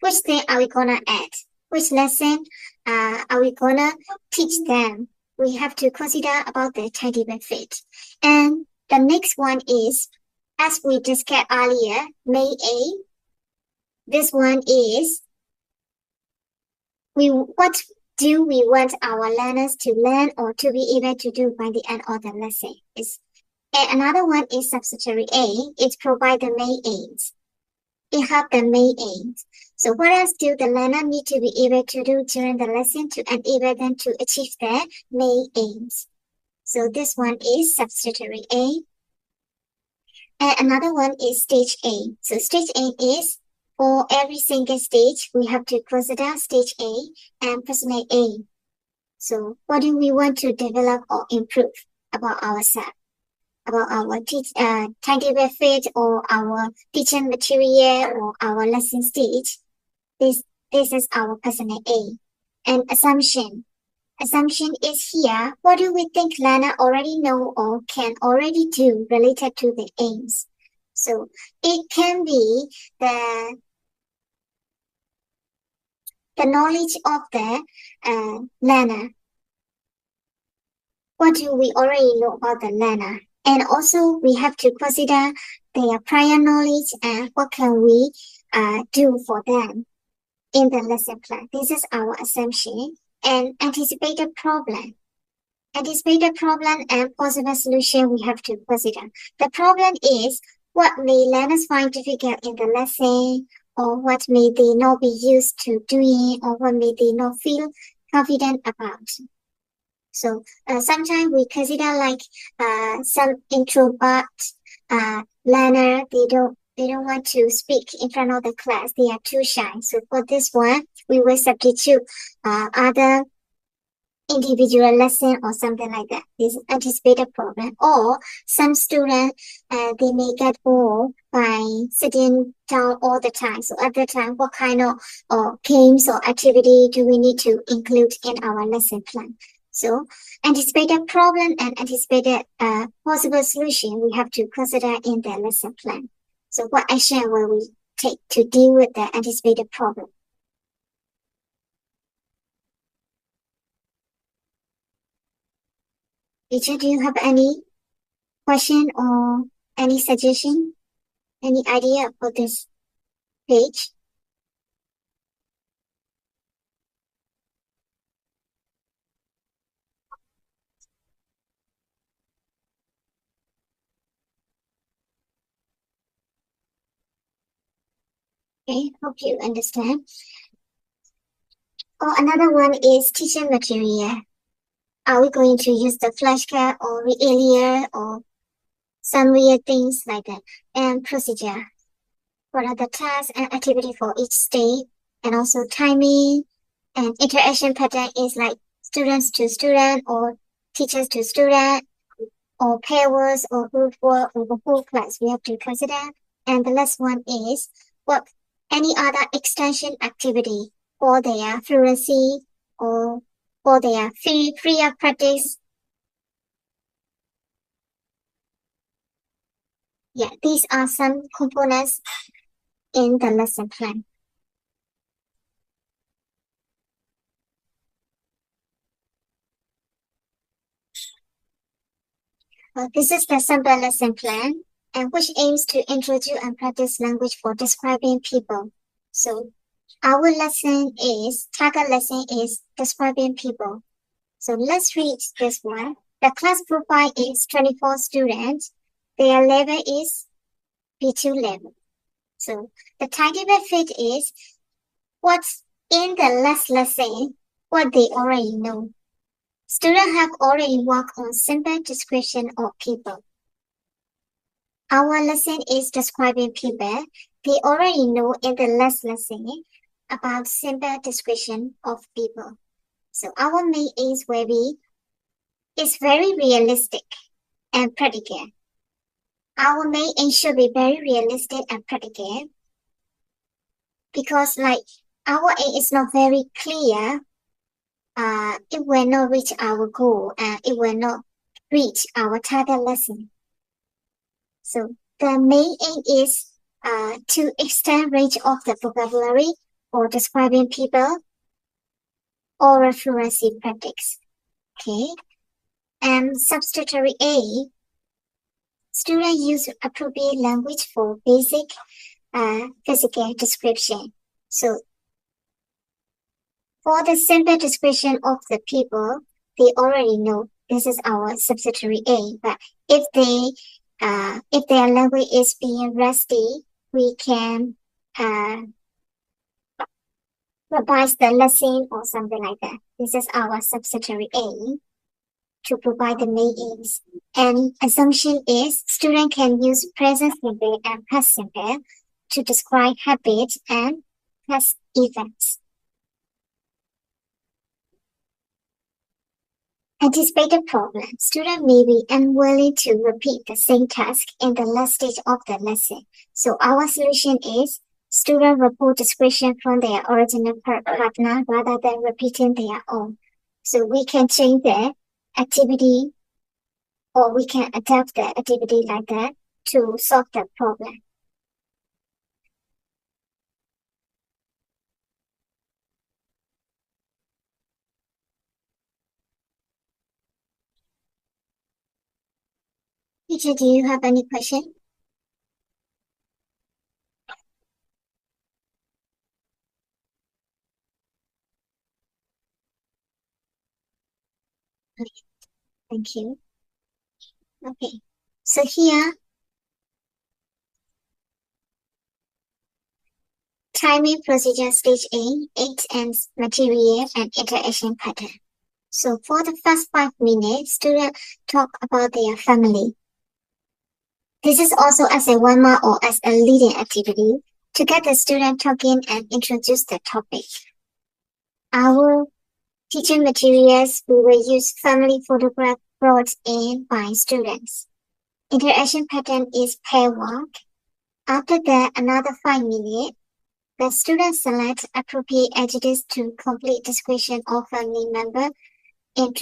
Which thing are we gonna add? Which lesson are we gonna teach them? We have to consider about the timetable fit. And the next one is, as we discussed earlier, May 8. This one is, what do we want our learners to learn or to be able to do by the end of the lesson? And another one is subsidiary A. It provides the main aims. It helps the main aims. So what else do the learner need to be able to do during the lesson to enable them to achieve their main aims? So this one is subsidiary A. And another one is stage A. So stage A is for every single stage, we have to consider stage A and personal A. So what do we want to develop or improve about ourselves? About our timetable fit or our teaching material or our lesson stage. This is our personal A. And assumption. Assumption is here. What do we think learner already know or can already do related to the aims? So it can be the knowledge of the learner. What do we already know about the learner? And also we have to consider their prior knowledge and what can we do for them in the lesson plan. This is our assumption. And anticipated problem. Anticipated problem and possible solution we have to consider. The problem is what may learners find difficult in the lesson, or what may they not be used to doing, or what may they not feel confident about. So sometimes we consider like some introvert learner, they don't want to speak in front of the class. They are too shy. So for this one, we will substitute other individual lesson or something like that. This is anticipated problem. Or some students, they may get bored by sitting down all the time. So at that time, what kind of games or activity do we need to include in our lesson plan? So anticipated problem and anticipated possible solution we have to consider in the lesson plan. So what action will we take to deal with the anticipated problem? Teacher, do you have any question or any suggestion? Any idea for this page? Okay, hope you understand. Or another one is teaching material. Are we going to use the flashcard or earlier or some weird things like that? And procedure. What are the tasks and activity for each stage? And also timing and interaction pattern is like students to student or teachers to student or pair works or group work or the whole class we have to consider. And the last one is what any other extension activity for their fluency or for their freer practice. Yeah, these are some components in the lesson plan. This is the sample lesson plan, and which aims to introduce and practice language for describing people. So our target lesson is describing people. So let's read this one. The class profile is 24 students. Their level is B2 level. So the title benefit is what's in the last lesson, what they already know. Students have already worked on simple description of people. Our lesson is describing people. They already know in the last lesson about simple description of people. So our main aims will be is very realistic and practical. Our main aim should be very realistic and practical because like our aim is not very clear. It will not reach our goal and it will not reach our target lesson. So the main aim is to extend range of the vocabulary for describing people or fluency practice. Okay. And substitutory A, students use appropriate language for basic physical description. So for the simple description of the people, they already know this is our substitutory A. But if their language is being rusty, we can revise the lesson or something like that. This is our substitutory A to provide the main aims. And assumption is student can use present simple and past simple to describe habits and past events. Anticipated problem. Student may be unwilling to repeat the same task in the last stage of the lesson. So our solution is student report description from their original partner rather than repeating their own. So we can change the activity or we can adapt the activity like that to solve the problem. Teacher, do you have any question? Okay, thank you. Okay, so here, timing procedure stage A, 8 ends, material and interaction pattern. So for the first 5 minutes, students talk about their family. This is also as a warm-up or as a leading activity to get the student talking and introduce the topic. Our Teaching materials we will use family photograph brought in by students. Interaction pattern is pair work. After that, another 5 minutes, the students select appropriate adjectives to complete description of family member in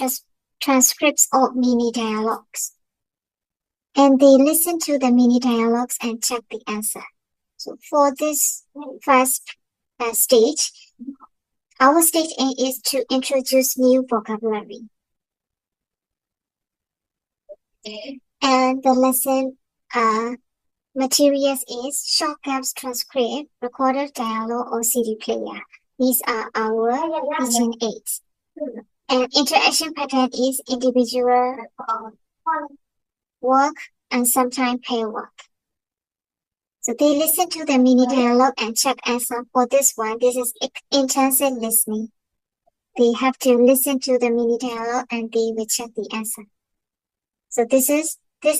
transcripts or mini dialogues. And they listen to the mini dialogues and check the answer. So for this first stage, our stage A is to introduce new vocabulary. And the lesson materials is short caps, transcript, recorded dialogue, or CD player. These are our teaching aids. And interaction pattern is individual work and sometimes pair work. So they listen to the mini dialogue and check answer. For this one, this is intensive listening. They have to listen to the mini dialogue and they will check the answer. So this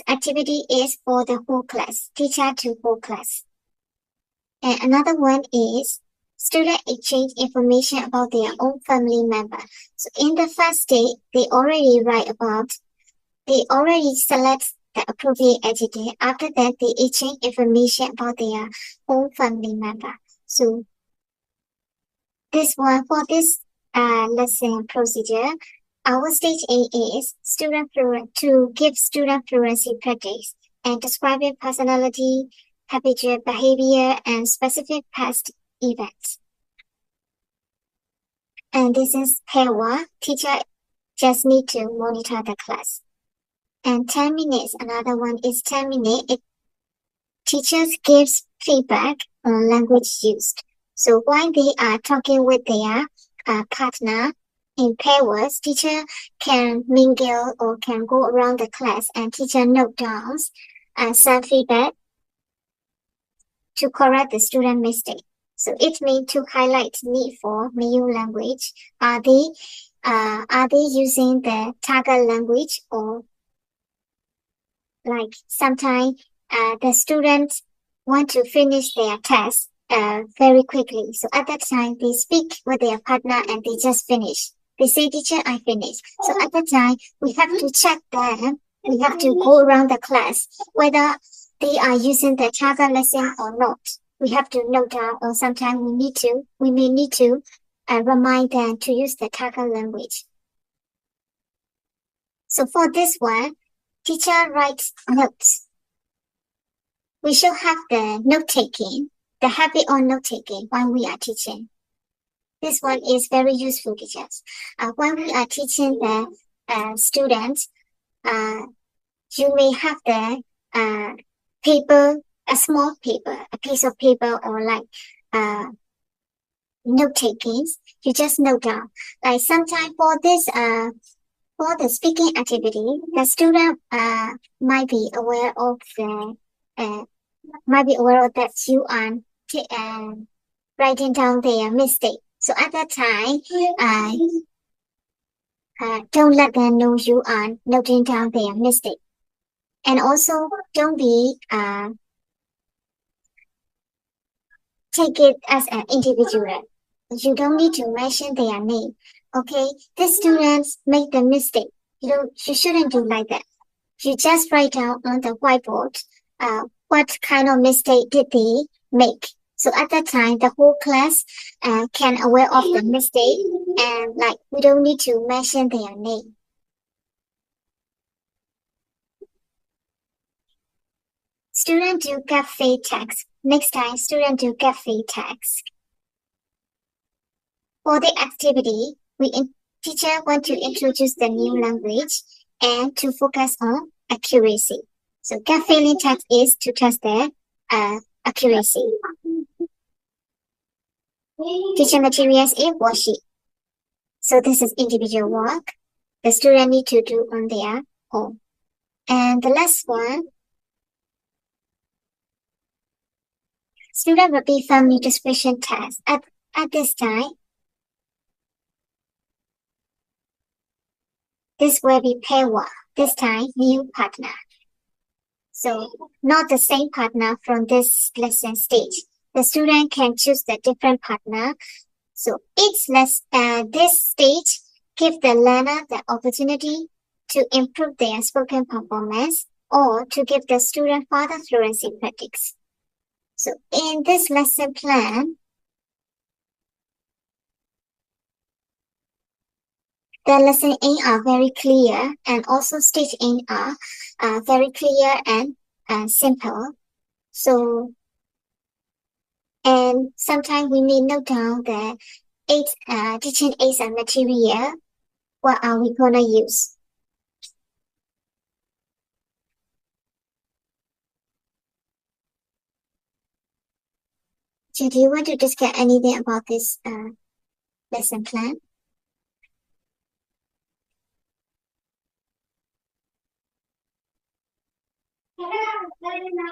activity is for the whole class, teacher to whole class. And another one is student exchange information about their own family member. So in the first day, they already select the appropriate adjective. After that, they exchange information about their own family member. So this one, for this lesson procedure, our stage A is to give student fluency practice and describing personality, habitual behavior, and specific past events. And this is pair work. Teacher just need to monitor the class. And 10 minutes, another one is 10 minutes. Teachers gives feedback on language used. So while they are talking with their partner in pair words, teacher can mingle or can go around the class and teacher note down some feedback to correct the student mistake. So it means to highlight need for new language. Are they using the target language, or like sometimes the students want to finish their test very quickly. So at that time, they speak with their partner and they just finish. They say, teacher, I finished. So at that time, we have to check them. We have to go around the class whether they are using the target lesson or not. We have to note down, or sometimes we may need to remind them to use the target language. So for this one, teacher writes notes. We should have the note-taking, the habit on note-taking when we are teaching. This one is very useful, teachers. When we are teaching the students, you may have the paper, a small paper, a piece of paper, or like note-takings. You just note down. Like sometimes for this, for the speaking activity, the student might be aware of that you are writing down their mistake. So at that time, don't let them know you are noting down their mistake. And also don't be take it as an individual. You don't need to mention their name. Okay, the students make the mistake. You shouldn't do like that. You just write down on the whiteboard what kind of mistake did they make. So at that time, the whole class can aware of the mistake, and like we don't need to mention their name. Student do cafe task. Next time, student do cafe task. For the activity, teacher want to introduce the new language and to focus on accuracy. So gap filling task is to test their accuracy. Teacher materials is worksheet. So this is individual work the student need to do on their own. And the last one, student repeat family description test. At this time, this will be pair work. This time, new partner. So not the same partner from this lesson stage. The student can choose the different partner. So this stage, give the learner the opportunity to improve their spoken performance or to give the student further fluency practice. So in this lesson plan, the lesson A are very clear and also stage A are very clear and simple. So, and sometimes we may note down the teaching aids and material. What are we gonna use? So do you want to discuss anything about this lesson plan?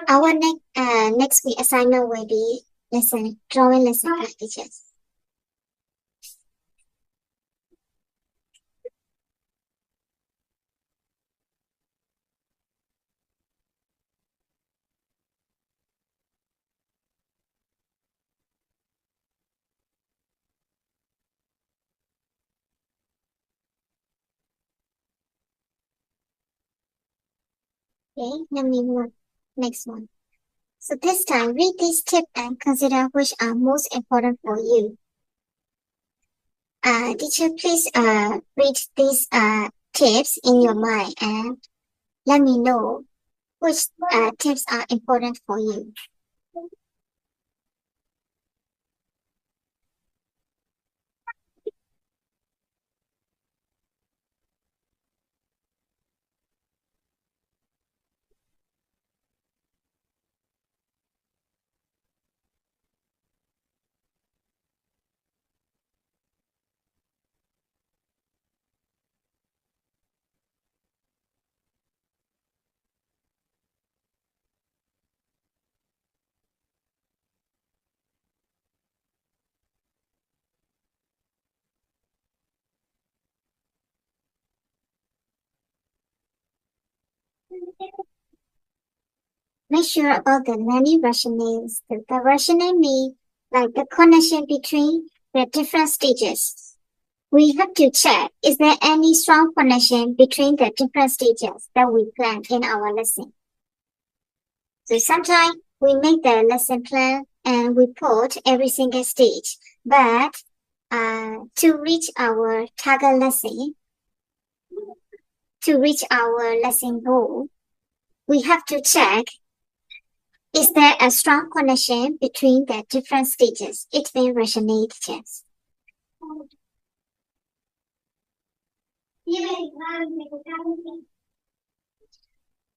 Our next week assignment will be drawing lesson practices. Okay, let me move next one. So this time, read this tip and consider which are most important for you. Teacher, please read these tips in your mind and let me know which tips are important for you. Make sure about the learning rationales. The rationale means like the connection between the different stages. We have to check, is there any strong connection between the different stages that we plan in our lesson? So sometimes we make the lesson plan and we put every single stage, but to reach our target lesson, to reach our lesson goal, we have to check, is there a strong connection between the different stages? It may resonate, yes.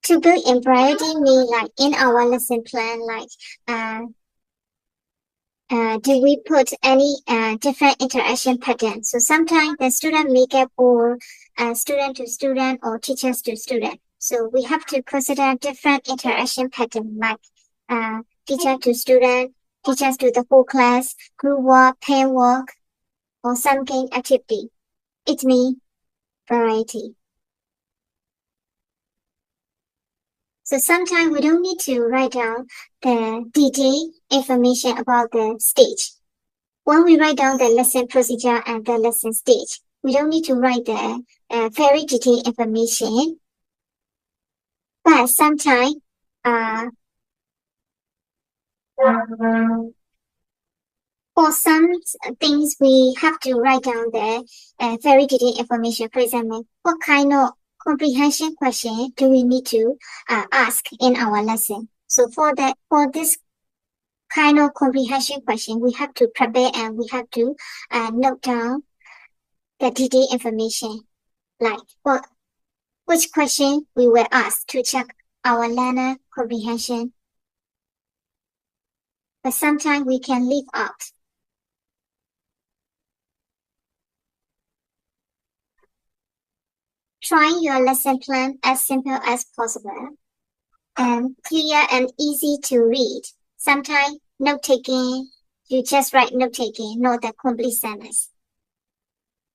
To build embroidery mean like in our lesson plan, like do we put any different interaction pattern? So sometimes the student make up or student to student or teachers to student. So we have to consider different interaction pattern like teacher to student, teachers to the whole class, group work, pair work, or some game activity. It means variety. So sometimes we don't need to write down the detailed information about the stage. When we write down the lesson procedure and the lesson stage, we don't need to write the very detailed information. But sometimes for some things, we have to write down the very detailed information. For example, what kind of comprehension question do we need to ask in our lesson? So for this kind of comprehension question, we have to prepare and we have to note down the detailed information, like which question we will ask to check our learner comprehension. But sometimes we can leave out. Try your lesson plan as simple as possible and clear and easy to read. Sometimes note-taking, you just write note-taking, not the complete sentence.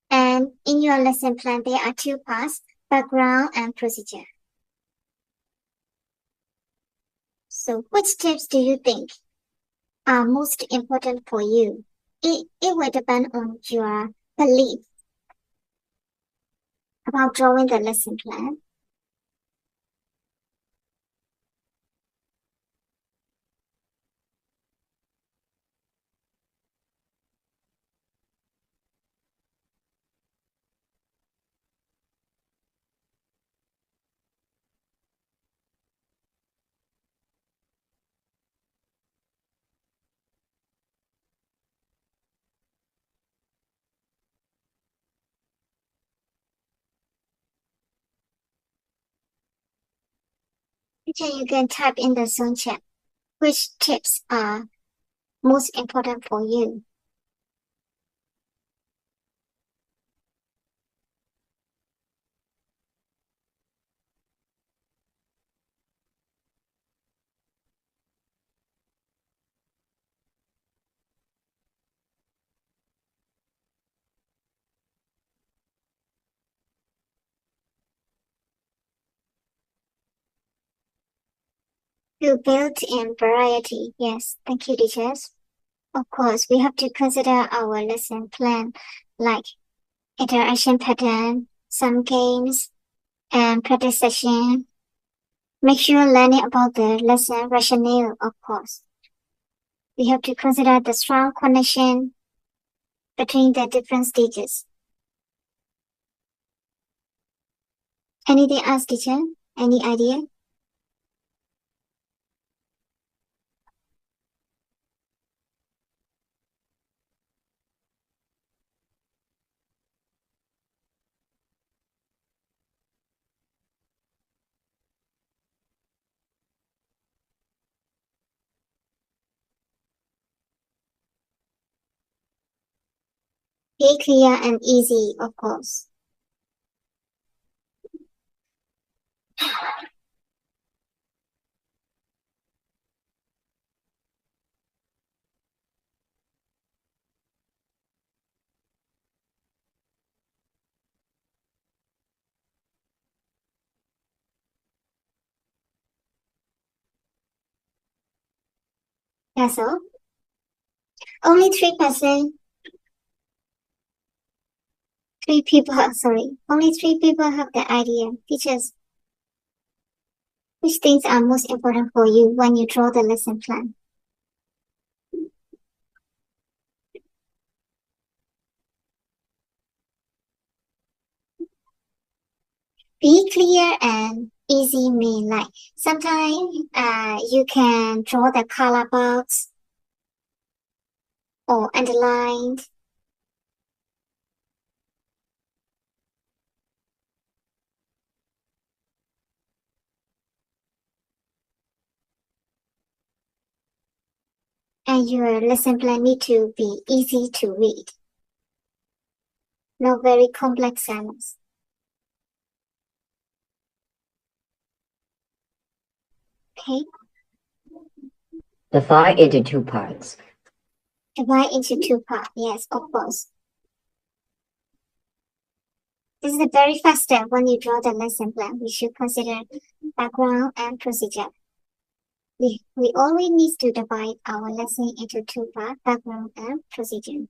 And in your lesson plan, there are two parts, background and procedure. So which tips do you think are most important for you? It will depend on your belief. about drawing the lesson plan. Okay, you can type in the Zoom chat which tips are most important for you. To build in variety, yes, thank you, teachers. Of course, we have to consider our lesson plan, like interaction pattern, some games, and practice session. Make sure learning about the lesson rationale, of course. We have to consider the strong connection between the different stages. Anything else, teacher? Any idea? Be clear and easy, of course. That's all. Only 3%. Only 3 people have the idea. Teachers, which things are most important for you when you draw the lesson plan? Be clear and easy mean like sometimes you can draw the color box or underlined. And your lesson plan need to be easy to read. No very complex sentence. Okay, Divide into 2 parts. divide into 2 parts. Yes, of course. This is the very first step when you draw the lesson plan. We should consider background and procedure. We always need to divide our lesson into 2 parts, background and procedure.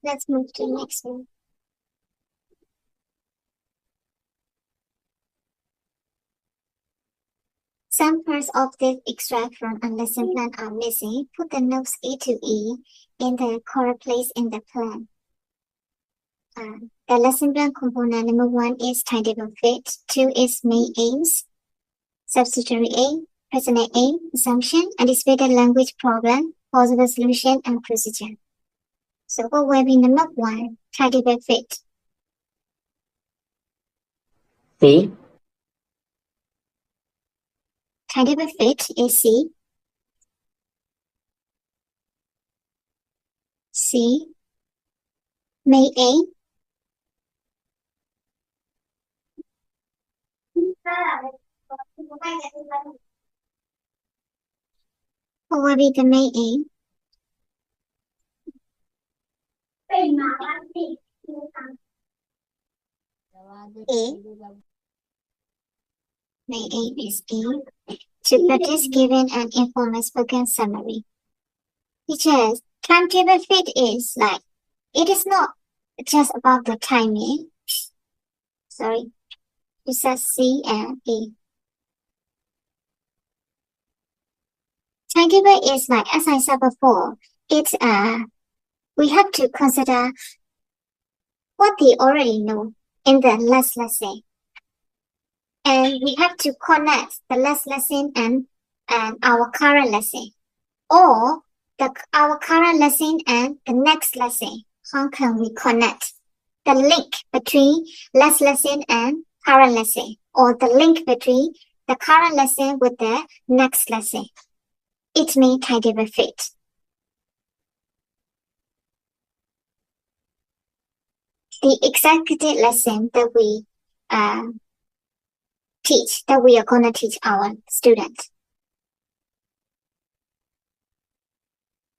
Let's move to the next one. Some parts of this extract from a lesson plan are missing. Put the notes A to E in the correct place in the plan. The lesson plan component number 1 is timetable fit, 2 is main aims, subsidiary A, present A, assumption, anticipated language problem, possible solution, and procedure. So what will be number 1? Timetable fit. C. Timetable fit is C. C. Main A. What will be the main aim? A. My aim is A. To practice giving an informal spoken summary. Teachers, timetable fit is like, it is not just about the timing. Sorry, it says C and A. Timetable is like, as I said before, it's we have to consider what they already know in the last lesson. And we have to connect the last lesson and our current lesson. Or our current lesson and the next lesson. How can we connect the link between last lesson and current lesson? Or the link between the current lesson with the next lesson? It may timetable fit. The executive lesson that we teach, that we are going to teach our students.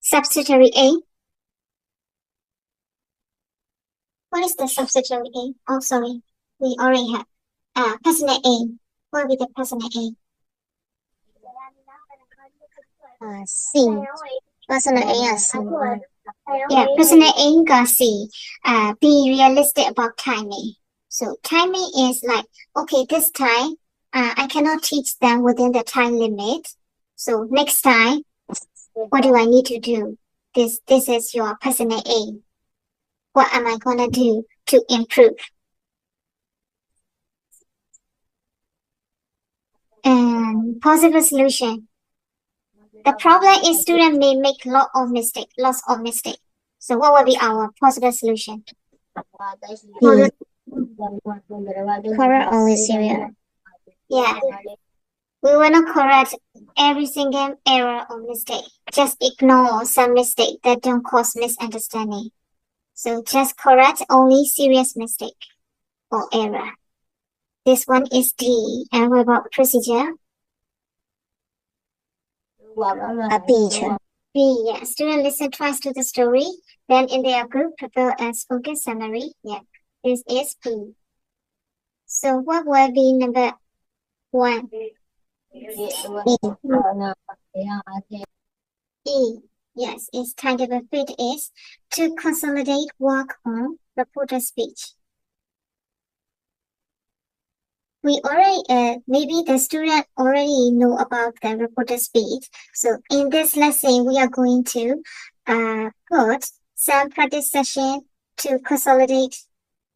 Subsidiary A. What is the subsidiary A? Oh, sorry. We already have personal A. What will be the personal A? C. Personal A is C. Yeah, personal A got C. Be realistic about timing. So timing is like, okay, this time I cannot teach them within the time limit. So next time, what do I need to do? This is your personal A. What am I gonna do to improve? And possible solution. The problem is student may make lots of mistake. So what will be our possible solution? Correct only serious. Yeah. We will not correct every single error or mistake. Just ignore some mistake that don't cause misunderstanding. So just correct only serious mistake or error. This one is D. And what about procedure? B, yeah. Student listen twice to the story. Then in their group, prepare a spoken summary. Yeah. This is B. So what will be number 1? E. Yes, its timetable fit is to consolidate work on reporter speech. We already, maybe the student already know about the reporter speech. So in this lesson, we are going to put some practice session to consolidate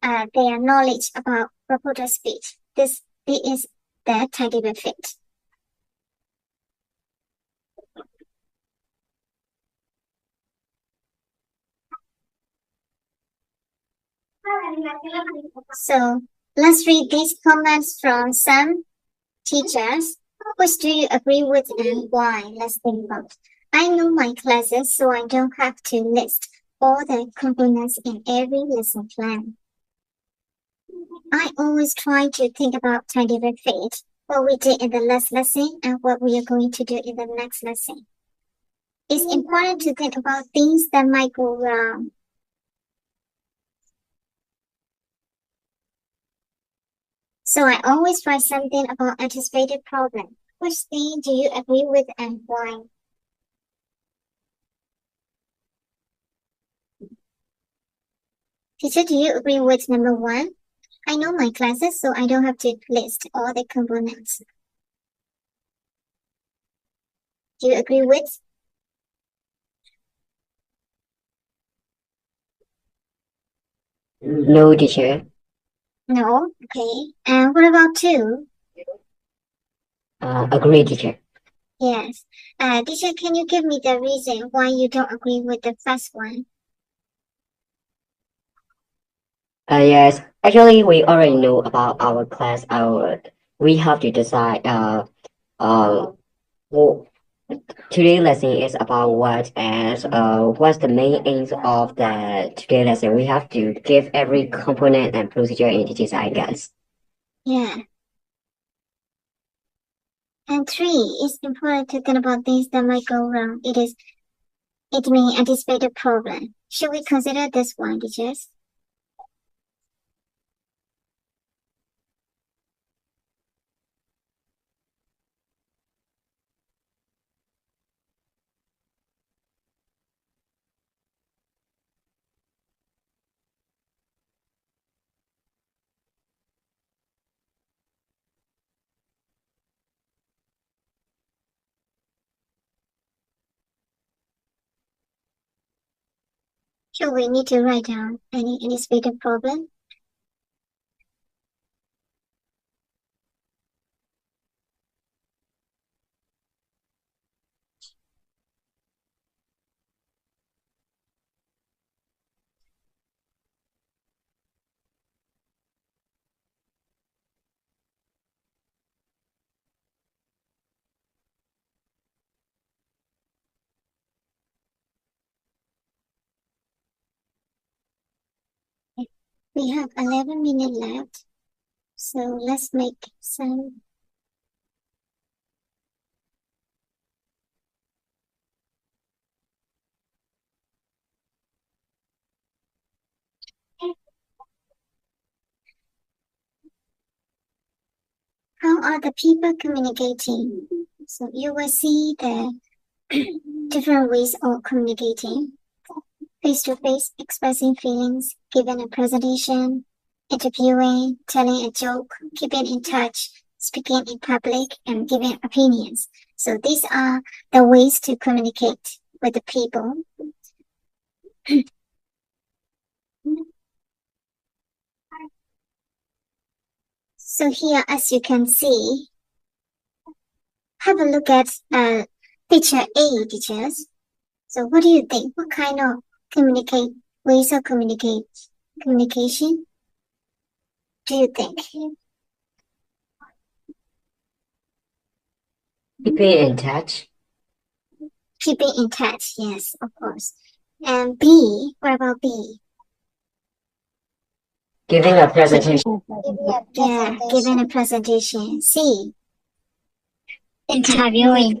their knowledge about reporter speech. This is the timetable fit. So let's read these comments from some teachers. Which do you agree with and why? Let's think about. I know my classes, so I don't have to list all the components in every lesson plan. I always try to think about timetable fit, what we did in the last lesson and what we are going to do in the next lesson. It's important to think about things that might go wrong. So I always write something about anticipated problem. Which thing do you agree with and why? Teacher, do you agree with number 1? I know my classes, so I don't have to list all the components. Do you agree with? No, teacher. No? Okay. And what about 2? Agree, teacher. Yes. Teacher, can you give me the reason why you don't agree with the first one? Yes. Actually, we already know about our class. We have to decide. Well, today's lesson is about what's the main aims of the today lesson. We have to give every component and procedure in details, I guess. Yeah. And 3, it's important to think about things that might go wrong. It may anticipate a problem. Should we consider this one, teachers? So we need to write down any speaker problem. We have 11 minutes left, so let's make some. How are the people communicating? So you will see the different ways of communicating. Face-to-face, expressing feelings, giving a presentation, interviewing, telling a joke, keeping in touch, speaking in public, and giving opinions. So these are the ways to communicate with the people. So here, as you can see, have a look at picture A, teachers. So what do you think? What kind of ways of communication do you think? Keeping in touch. Keeping in touch, yes, of course. And B, what about B? Giving a presentation. Yeah, giving a presentation. C, Interviewing.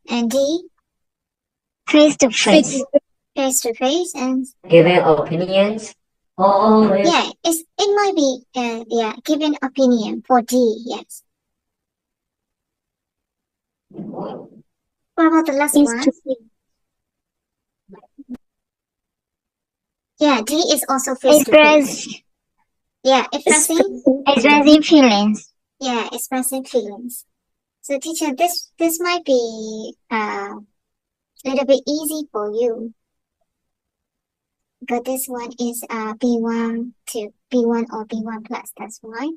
And D, Face to face. face to face. And Giving opinions. Oh, yeah, it might be giving opinion for D, yes. What about the last one? Yeah, D is also face to face. Yeah, Expressing feelings. Yeah, expressing feelings. So teacher, this might be a little bit easy for you. But this one is B1 to B1 or B1 plus, that's why.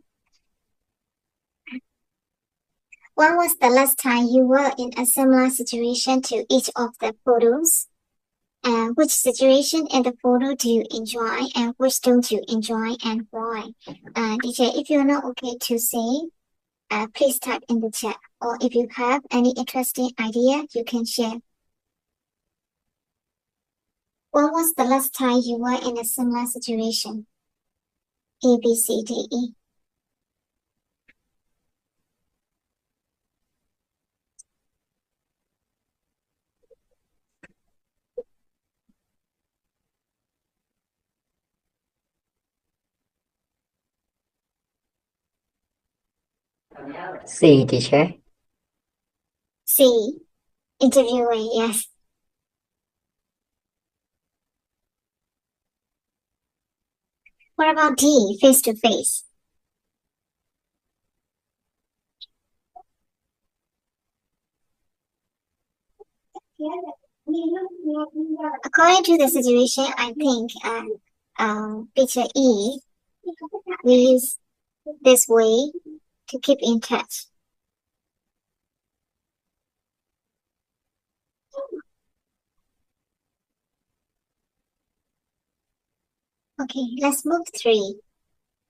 When was the last time you were in a similar situation to each of the photos? And which situation in the photo do you enjoy and which don't you enjoy and why? Teacher, if you're not okay to say, please type in the chat. Or if you have any interesting idea, you can share. When was the last time you were in a similar situation? A, B, C, D, E. C, teacher. C, interviewing, yes. What about D, face to face? According to the situation, I think picture E, we use this way to keep in touch. Okay, let's move to 3.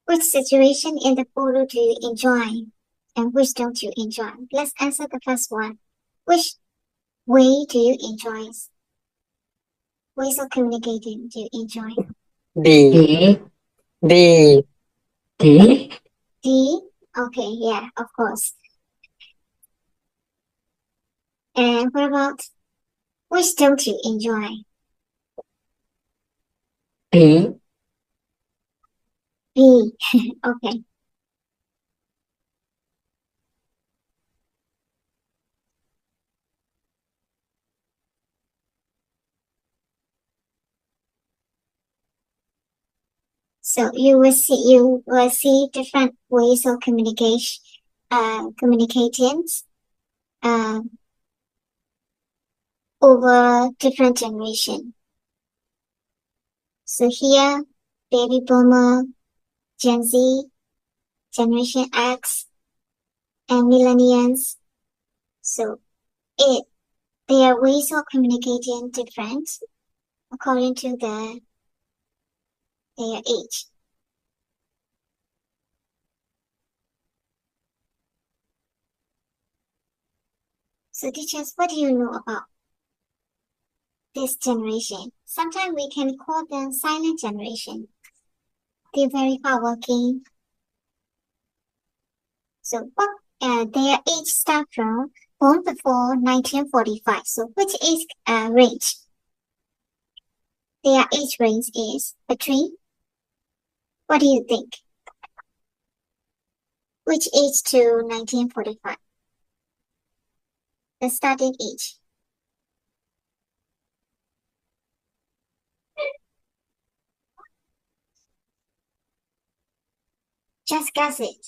Which situation in the photo do you enjoy and which don't you enjoy? Let's answer the first one. Which way do you enjoy? Ways of communicating do you enjoy? B. D. B. D. D? Okay, yeah, of course. And what about which don't you enjoy? B. B. Okay. So you will see different ways of communicating over different generations. So here, baby boomer, Gen Z, Generation X, and millennials. So their ways of communicating different according to their age. So teachers, what do you know about this generation? Sometimes we can call them silent generation. They're very hardworking. So their age start from born before 1945. So which age range? Their age range is between, what do you think? Which age to 1945? The starting age. Just guess it.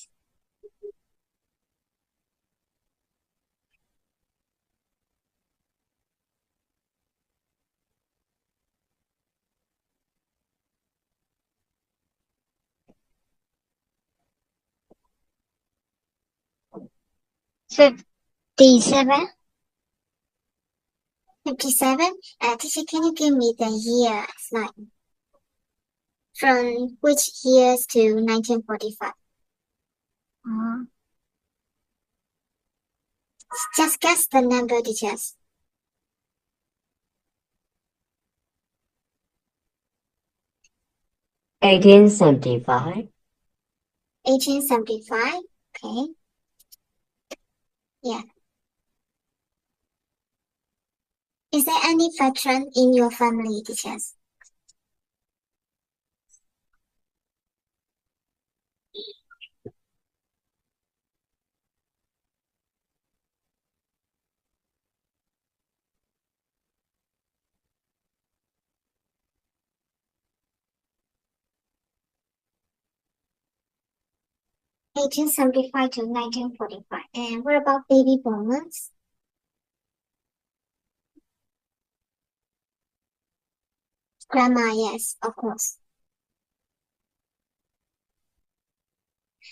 Fifty-seven. 57. Teacher, can you give me the year slide? From which years to 1945? Just guess the number, teachers. 1875. 1875. Okay. Yeah. Is there any veteran in your family, teachers? (1875 to 1945). And what about baby boomers? Grandma, yes, of course.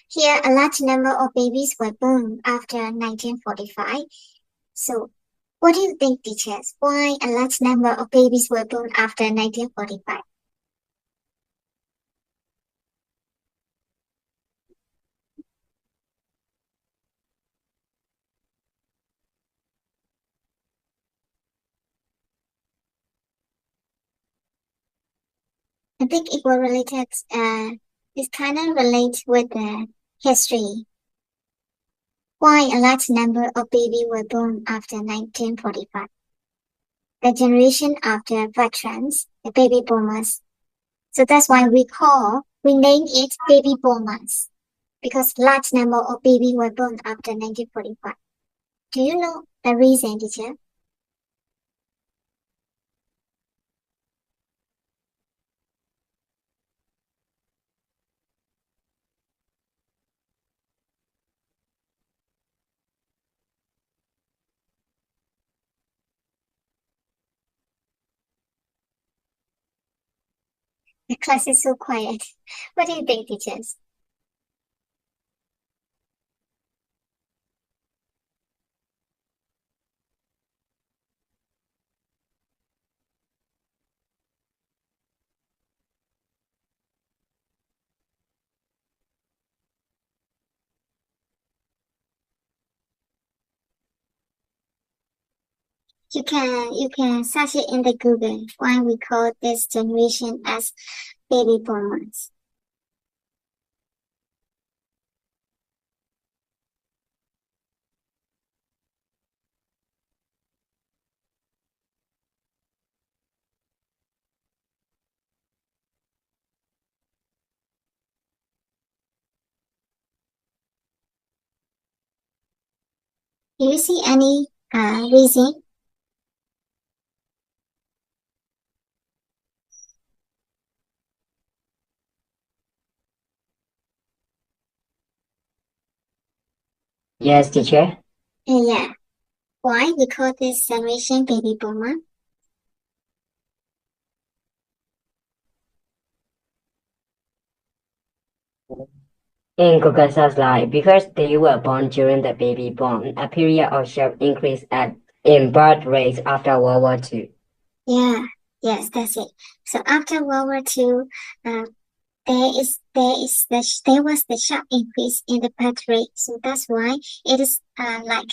Here, a large number of babies were born after 1945. So, what do you think, teachers? Why a large number of babies were born after 1945? I think it was related, it's kind of relate with the history. Why a large number of babies were born after 1945? The generation after veterans, the baby boomers. So that's why we name it baby boomers, because large number of babies were born after 1945. Do you know the reason, teacher? The class is so quiet. What do you think, teachers? You can search it in the Google why we call this generation as baby boomers. Do you see any reason? Yes, teacher. Yeah. Why we call this generation baby boomer? In Guggenheim's life, because they were born during the baby boom, a period of sharp increase in birth rates after World War II. Yeah, yes, that's it. So after World War II, there was the sharp increase in the birth rate. So that's why it is like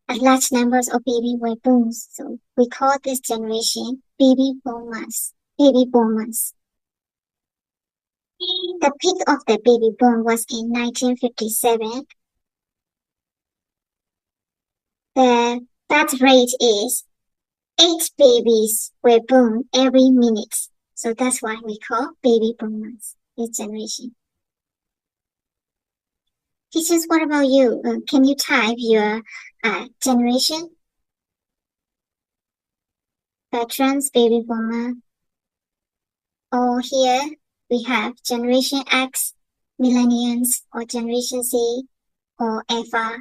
a large numbers of baby were born. So we call this generation baby boomers. Baby boomers. The peak of the baby boom was in 1957. The birth rate is 8 babies were born every minute. So that's why we call baby boomers this generation. Teachers, what about you? Can you type your generation? Veterans, baby boomer. Or here we have Generation X, Millennials, or Generation Z, or Alpha.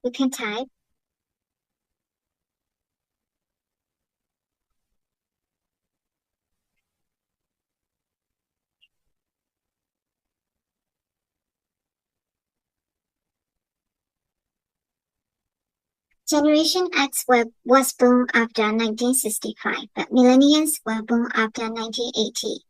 You can type. Generation X was born after 1965, but Millennials were born after 1980.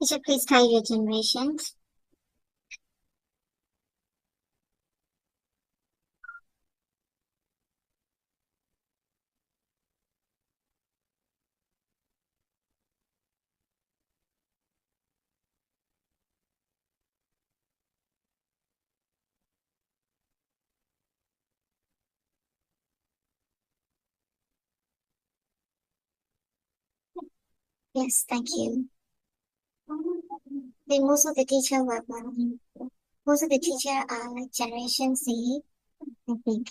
Teacher, please type your generations. Yes, thank you. Then most of the teacher were born. Most of the teacher are like Generation Z, I think.